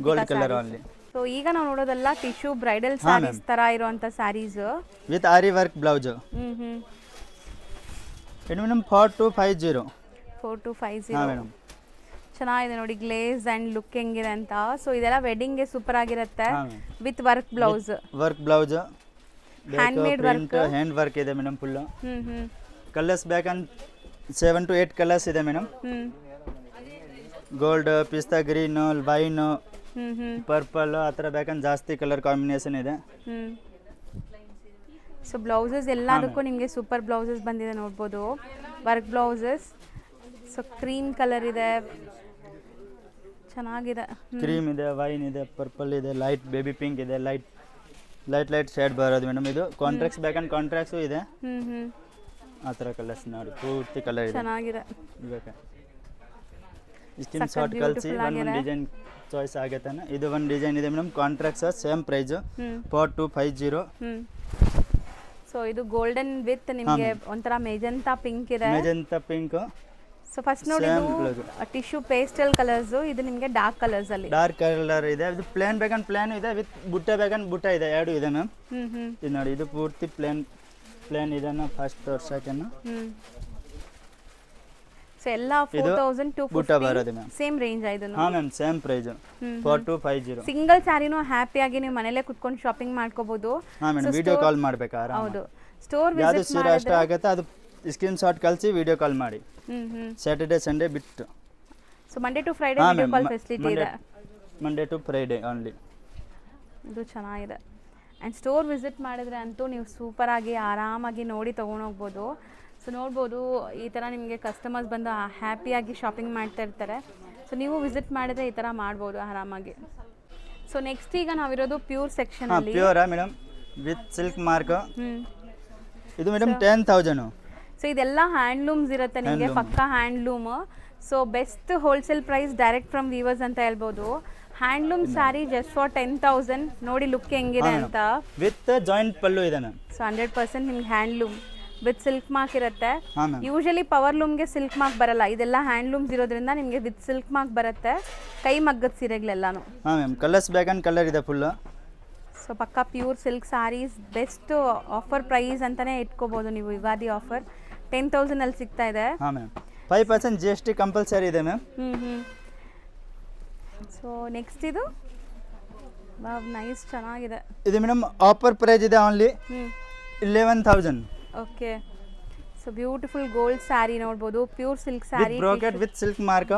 ಗೋಲ್ಡ್ ಕಲರ್ ಓನ್ಲಿ. ಸೊ ಈಗ ನಾವು ನೋಡೋದೆಲ್ಲ ಟಿಶ್ಯೂ ಬ್ರೈಡಲ್ ಸ್ಯಾರೀಸ್ ತರ ಇರುವಂತ saris with aari work blouse. ಇದು ಮೇಡಮ್ 4250. 4250. ಹಾಂ ಮೇಡಮ್, ಚೆನ್ನಾಗಿದೆ ನೋಡಿ, ಗ್ಲೇಸ್ ಅಂಡ್ ಲುಕ್ ಹೆಂಗಿದೆ ಅಂತ. ಸೊ ಇದೆಲ್ಲ ವೆಡ್ಡಿಂಗ್ಗೆ ಸೂಪರ್ ಆಗಿರುತ್ತೆ, with work blouse. Work blouse, hand made work, hand work ಇದೆ ಮೇಡಮ್ ಫುಲ್. ಕಲರ್ಸ್ ಬೇಕಂದ್ರೆ 7 to 8 ಕಲರ್ಸ್ ಇದೆ ಮೇಡಮ್. ಗೋಲ್ಡ್, ಪಿಸ್ತಾ ಗ್ರೀನು, ವೈನು, ಪರ್ಪಲ್ ಆ ಥರ ಬೇಕಂದ್ರೆ ಜಾಸ್ತಿ ಕಲರ್ ಕಾಂಬಿನೇಷನ್ ಇದೆ. ಸೊ ಬ್ಲೌಸಸ್ ಎಲ್ಲದಕ್ಕೂ ನಿಮಗೆ ಸೂಪರ್ ಬ್ಲೌಸಸ್ ಬಂದಿದೆ ನೋಡ್ಬೋದು, work blouses. So cream colour ಇದೆ, ಚೆನ್ನಾಗಿದೆ. ಕ್ರೀಮ್ ಇದೆ, ವೈನ್ ಇದೆ, ಪರ್ಪಲ್ ಇದೆ, ಲೈಟ್ ಬೇಬಿ ಪಿಂಕ್ ಇದೆ, ಲೈಟ್ ಶೇಡ್ ಬರೋದು ಮೇಡಮ್. ಇದು ಕಾಂಟ್ರಾಕ್ಟ್ಸ್ ಬೇಕಂದ್ರೆ ಕಾಂಟ್ರಾಕ್ಟ್ಸು ಇದೆ, ಆ ಥರ ಕಲರ್ಸ್ ನೋಡಿ, ಪೂರ್ತಿ ಕಲರ್ ಇದೆ, ಚೆನ್ನಾಗಿದೆ. ಬೇಕಾ ಸ್ಕ್ರೀನ್ ಶಾಟ್ ಕಳಿಸಿ, ಒಂದು ಡಿಸೈನ್ ಚಾಯ್ಸ್ ಆಗೈತೆ. ಇದು ಒಂದು ಡಿಸೈನ್ ಇದೆ madam, contracts same price 4250. So ಇದು ಗೋಲ್ಡನ್ ವಿತ್ ನಿಮಗೆ ಒಂಥರ ಮೆಜೆಂಟಾ ಪಿಂಕ್ ಇದೆ. Magenta pink. ಸೊ ಫಸ್ಟ್ ನೋಡಿ, ಟಿಶ್ಯೂ ಪೇಸ್ಟಲ್ ಕಲರ್ಸ್, ಇದು ನಿಮಗೆ ಡಾರ್ಕ್ ಕಲರ್ಸ್ ಅಲ್ಲಿ. ಡಾರ್ಕ್ ಕಲರ್ ಇದೆ, ಇದು ಪ್ಲೇನ್ ಬೇಕಂದ್ರೆ ಪ್ಲೇನ್ ಇದೆ, ವಿತ್ ಬುಟ್ಟ ಬೇಕಂದ್ರೆ ಬುಟ್ಟ ಇದೆ, ಎರಡು ಇದೆ ಮ್ಯಾಮ್. ಇದು ನೋಡಿ, ಇದು ಪೂರ್ತಿ ಪ್ಲೇನ್ ಇದೆ ಫಸ್ಟ್ ತೋರ್ಸಕ್ಕೆ. ಸೊ ಎಲ್ಲ 4250 ಸೇಮ್ ರೇಂಜ್ ಆಯ್ತು. ಹಾಂ ಮ್ಯಾಮ್, ಸೇಮ್ ಪ್ರೈಸ್ 4250. ಸಿಂಗಲ್ ಸ್ಯಾರಿನೂ ಹ್ಯಾಪಿಯಾಗಿ ನೀವು ಮನೇಲೆ ಕುತ್ಕೊಂಡು ಶಾಪಿಂಗ್ ಮಾಡ್ಕೋಬಹುದು. ಹಾಂ ಮೇಡಮ್, ವಿಡಿಯೋ ಕಾಲ್ ಮಾಡ್ಬೇಕಾ? ಹೌದು, ಸ್ಟೋರ್ ಯಾವುದು ಸೀರೆ ಅಷ್ಟೇ ಆಗುತ್ತೆ, ಅದು ಸ್ಕ್ರೀನ್ ಶಾಟ್ ಕಳಿಸಿ ವಿಡಿಯೋ ಕಾಲ್ ಮಾಡಿ. ಸ್ಯಾಟರ್ಡೆ ಸಂಡೇ ಬಿಟ್ಟು. So Monday to Friday video call facility ಇದೆ. Monday to Friday only. ಇದು ಚೆನ್ನಾಗಿದೆ. ಆ್ಯಂಡ್ ಸ್ಟೋರ್ ವಿಸಿಟ್ ಮಾಡಿದ್ರೆ ಅಂತೂ ನೀವು ಸೂಪರಾಗಿ ಆರಾಮಾಗಿ ನೋಡಿ ತೊಗೊಂಡೋಗ್ಬೋದು. ಸೊ ನೋಡ್ಬೋದು ಈ ಥರ ನಿಮಗೆ ಕಸ್ಟಮರ್ಸ್ ಬಂದು ಹ್ಯಾಪಿಯಾಗಿ ಶಾಪಿಂಗ್ ಮಾಡ್ತಾ ಇರ್ತಾರೆ. ಸೊ ನೀವು ವಿಸಿಟ್ ಮಾಡಿದ್ರೆ ಈ ಥರ ಮಾಡ್ಬೋದು ಆರಾಮಾಗಿ. ಸೊ ನೆಕ್ಸ್ಟ್ ಈಗ ನಾವಿರೋದು ಪ್ಯೂರ್ ಸೆಕ್ಷನಲ್ಲಿ. ಪ್ಯೂರಾ ಮೇಡಮ್ ವಿತ್ ಸಿಲ್ಕ್ ಮಾರ್ಕ್. ಇದು ಮೇಡಮ್ 10,000. ಸೊ ಇದೆಲ್ಲ ಹ್ಯಾಂಡ್ಲೂಮ್ಸ್ ಇರುತ್ತೆ ನಿಮಗೆ, ಪಕ್ಕಾ handloom. So best wholesale price direct from weavers ಅಂತ ಹೇಳ್ಬೋದು. Handloom sari just for 10,000. ನೋಡಿ ಲುಕ್ ಹೆಂಗಿದೆ ಅಂತ. ವಿತ್ ಜಾಯಿಂಟ್ ಪಲ್ಲು ಇದೆ ಮ್ಯಾಮ್. ಸೊ 100% ನಿಮ್ಗೆ ಹ್ಯಾಂಡ್ಲೂಮ್ ವಿತ್ ಸಿಲ್ಕ್ ಮಾರ್ಕ್ ಇರುತ್ತೆ. ಹಾಂ ಮ್ಯಾಮ್. ಯೂಶಲಿ ಪವರ್ ಲೂಮ್ಗೆ ಸಿಲ್ಕ್ ಮಾರ್ಕ್ ಬರಲ್ಲ, ಇದೆಲ್ಲ ಹ್ಯಾಂಡ್ಲೂಮ್ಸ್ ಇರೋದ್ರಿಂದ ನಿಮಗೆ ವಿತ್ ಸಿಲ್ಕ್ ಮಾರ್ಕ್ ಬರುತ್ತೆ. ಕೈ ಮಗ್ಗದ ಸೀರೆಗಳೆಲ್ಲನೂ. ಹಾಂ ಮ್ಯಾಮ್. ಕಲರ್ಸ್ ಬೇಕಂದ್ ಕಲರ್ ಇದೆ ಫುಲ್ಲು. ಸೊ ಪಕ್ಕಾ pure silk saris best offer price ಅಂತಲೇ ಇಟ್ಕೋಬೋದು ನೀವು. ಯುಗಾದಿ ಆಫರ್ 10,000 ಸಿಗ್ತಾ ಇದೆ. ಹಾಂ ಮ್ಯಾಮ್. 5% GST ಕಂಪಲ್ಸರಿ ಇದೆ ಮ್ಯಾಮ್. ಸೊ ನೆಕ್ಸ್ಟ್ ಇದು ವಾವ್ ನೈಸ್, ಚೆನ್ನಾಗಿದೆ. ಇದು ಮೇಡಮ್ ಆಫರ್ ಪ್ರೈಸ್ ಇದೆ only 11,000. Okay. So beautiful gold sari ನೋಡ್ಬೋದು, pure silk sari brocade with silk mark.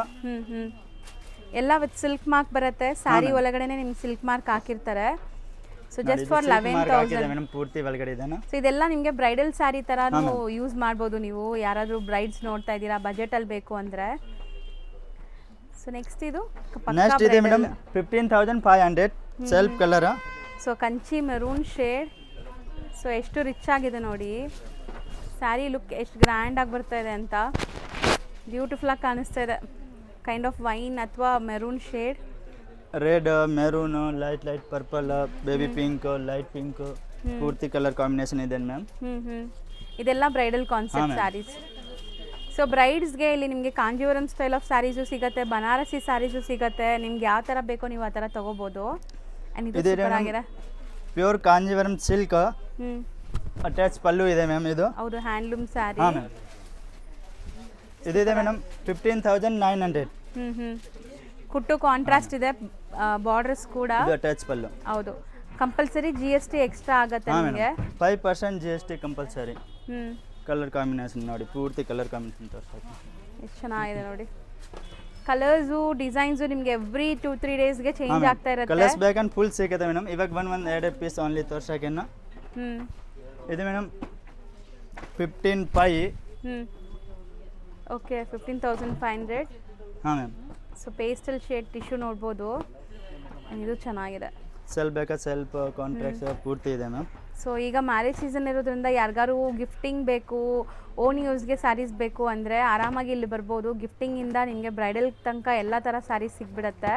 ಎಲ್ಲ ವಿತ್ ಸಿಲ್ಕ್ ಮಾರ್ಕ್ ಬರುತ್ತೆ. ಸ್ಯಾರಿ ಒಳಗಡೆನೆ ನಿಮ್ಗೆ ಸಿಲ್ಕ್ ಮಾರ್ಕ್ ಹಾಕಿರ್ತಾರೆ. So just for 11,000 madam. ಪೂರ್ತಿ ಒಳಗಡೆ ಇದೆ. ಸೊ ಇದೆಲ್ಲ ನಿಮಗೆ ಬ್ರೈಡಲ್ ಸ್ಯಾರಿ ಥರನೂ ಯೂಸ್ ಮಾಡ್ಬೋದು ನೀವು, ಯಾರಾದರೂ ಬ್ರೈಡ್ಸ್ ನೋಡ್ತಾ ಇದ್ದೀರಾ ಬಜೆಟಲ್ಲಿ ಬೇಕು ಅಂದರೆ. ಸೊ ನೆಕ್ಸ್ಟ್ ಇದು ನೆಕ್ಸ್ಟ್ ಇದೆ madam 15,500 self colour. So Kanchi maroon shade. So ಎಷ್ಟು ರಿಚ್ ಆಗಿದೆ ನೋಡಿ ಸ್ಯಾರಿ ಲುಕ್, ಎಷ್ಟು ಗ್ರ್ಯಾಂಡಾಗಿ ಬರ್ತಾ ಇದೆ ಅಂತ. ಬ್ಯೂಟಿಫುಲ್ಲಾಗಿ ಕಾಣಿಸ್ತಾ ಇದೆ. ಕೈಂಡ್ ಆಫ್ ವೈನ್ ಅಥವಾ maroon shade. Red, maroon, light purple, baby pink, light pink, ಪೂರ್ತಿ ಕಲರ್ ಕಾಂಬಿನೇಷನ್ ಇದೆ ಮ್ಯಾಮ್. ಇದೆಲ್ಲ ಬ್ರೈಡಲ್ ಕಾನ್ಸೆಪ್ಟ್ ಸ್ಯಾರೀಸ್. ಸೊ ಬ್ರೈಡ್ಸ್ಗೆ ಇಲ್ಲಿ ನಿಮಗೆ ಕಾಂಜೀವರಂ ಸ್ಟೈಲ್ ಆಫ್ ಸ್ಯಾರೀಸು ಸಿಗುತ್ತೆ, ಬನಾರಸಿ ಸ್ಯಾರೀಸು ಸಿಗುತ್ತೆ. ನಿಮ್ಗೆ ಯಾವ ಥರ ಬೇಕೋ ನೀವು ಆ ಥರ ತೊಗೋಬೋದು. ಆ್ಯಂಡ್ ಇದು ಸೂಪರ್ ಆಗಿದೆ. Pure Kanjeevaram silk. Attach pallu ಇದೆ ಮ್ಯಾಮ್. ಇದು ಹೌದು ಹ್ಯಾಂಡ್ಲೂಮ್ ಸ್ಯಾರಿ. ಹಾಂ ಮ್ಯಾಮ್. ಇದಿದೆ ಮೇಡಮ್ 15,900. ಕುಟ್ಟು ಕಾಂಟ್ರಾಸ್ಟ್ ಇದೆ, ಬಾರ್ಡರ್ಸ್ ಕೂಡ. ಇದು ಅಟ್ಯಾಚ್ ಪಲ್ಲು. ಹೌದು. ಕಂಪಲ್ಸರಿ GST ಎಕ್ಸ್ಟ್ರಾ ಆಗುತ್ತೆ ನಿಮಗೆ. 5% GST ಕಂಪಲ್ಸರಿ. ಕಲರ್ ಕಾಂಬಿನೇಷನ್ ನೋಡಿ, ಪೂರ್ತಿ ಕಲರ್ ಕಾಂಬಿನೇಷನ್ ತೋರಿಸ್ತೀನಿ. ಎಷ್ಟು ಚೆನ್ನಾಗಿದೆ ನೋಡಿ. ಕಲರ್ಸು ಡಿಸೈನ್ಸು ನಿಮಗೆ ಎವ್ರಿ 2-3 ಡೇಸ್ಗೆ ಚೇಂಜ್ ಆಗ್ತಾ ಇರುತ್ತೆ. ಕಲರ್ಸ್ ಬೇಕಂದ್ರೆ ಫುಲ್ ಸಿಗುತ್ತೆ ಮೇಡಮ್. ಇವಾಗ ಎರಡು ಪೀಸ್ ಓನ್ಲಿ ತೋರ್ಸೋಕೆನ. ಇದು ಮೇಡಮ್ 15,500. ಓಕೆ 15,500. ಹಾಂ ma'am. So pastel shade tissue ನೋಡ್ಬೋದು. ಇದು ಚೆನ್ನಾಗಿದೆ. ಸೆಲ್ಫ್ ಬೇಕಾ ಸೆಲ್ಫ್ ಕಾಂಟ್ರಾಕ್ಟ್ಸ್ ಪೂರ್ತಿ ಇದೆ ಮ್ಯಾಮ್. ಸೊ ಈಗ ಮ್ಯಾರೇಜ್ ಸೀಸನ್ ಇರೋದ್ರಿಂದ ಯಾರಿಗಾರು ಗಿಫ್ಟಿಂಗ್ ಬೇಕು, ಓನ್ ಯೂಸ್ಗೆ ಸ್ಯಾರೀಸ್ ಬೇಕು ಅಂದರೆ ಆರಾಮಾಗಿ ಇಲ್ಲಿ ಬರ್ಬೋದು. ಗಿಫ್ಟಿಂಗಿಂದ ನಿಮಗೆ ಬ್ರೈಡಲ್ ತನಕ ಎಲ್ಲ ಥರ ಸ್ಯಾರೀಸ್ ಸಿಗ್ಬಿಡುತ್ತೆ.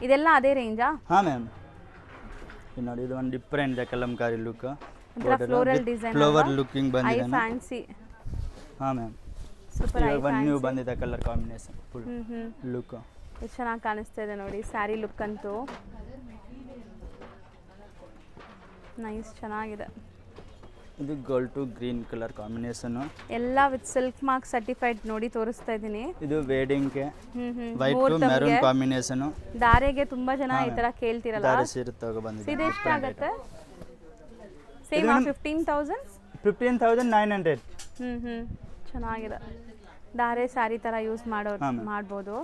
ಇದೆಲ್ಲ ಅದೇ ರೇಂಜಾ? ಹಾಂ ಮ್ಯಾಮ್. ಇದು ನೋಡಿ, ಇದು ಒಂದು ಡಿಫ್ರೆಂಟ್ ಇದೆ Kalamkari look. Floral design, flower looking I ಬಂದಿದೆ. ಫ್ಯಾನ್ಸಿ. ಹಾಂ ma'am. Super. I fancy new ಬಂದಿದೆ ಕಲರ್ ಕಾಂಬಿನೇಷನ್ ಫುಲ್ ಲುಕ್. ಎಷ್ಟು ಚೆನ್ನಾಗಿ ಕಾಣಿಸ್ತಾ ಇದೆ ನೋಡಿ ಸ್ಯಾರಿ ಲುಕ್ ಅಂತೂ. ನೈಸ್, ಚೆನ್ನಾಗಿದೆ. ಇದು gold to green colour combination. ಎಲ್ಲ ವಿತ್ ಸಿಲ್ಕ್ ಮಾರ್ಕ್ ಸರ್ಟಿಫೈಡ್ ನೋಡಿ ತೋರಿಸ್ತಾ ಇದ್ದೀನಿ. ಇದು ವೆಡ್ಡಿಂಗ್ಗೆ ವೈಟ್ ಟು ಮೆರೂನ್ ಕಾಂಬಿನೇಷನ್. ದಾರೆಗೆ ತುಂಬಾ ಜನ ಈ ತರ ಕೇಳ್ತಿರಲ್ಲ. ದಾರೆ ಸೀರೆ ತಗೋ ಬಂದಿದೆ. ಇದು ಎಷ್ಟಾಗುತ್ತೆ? ಸೇಮ್ 15,000. 15,900. ಚೆನ್ನಾಗಿದೆ. ದಾರೆ ಸ್ಯಾರಿ ತರ ಯೂಸ್ ಮಾಡ್ಬೋದು.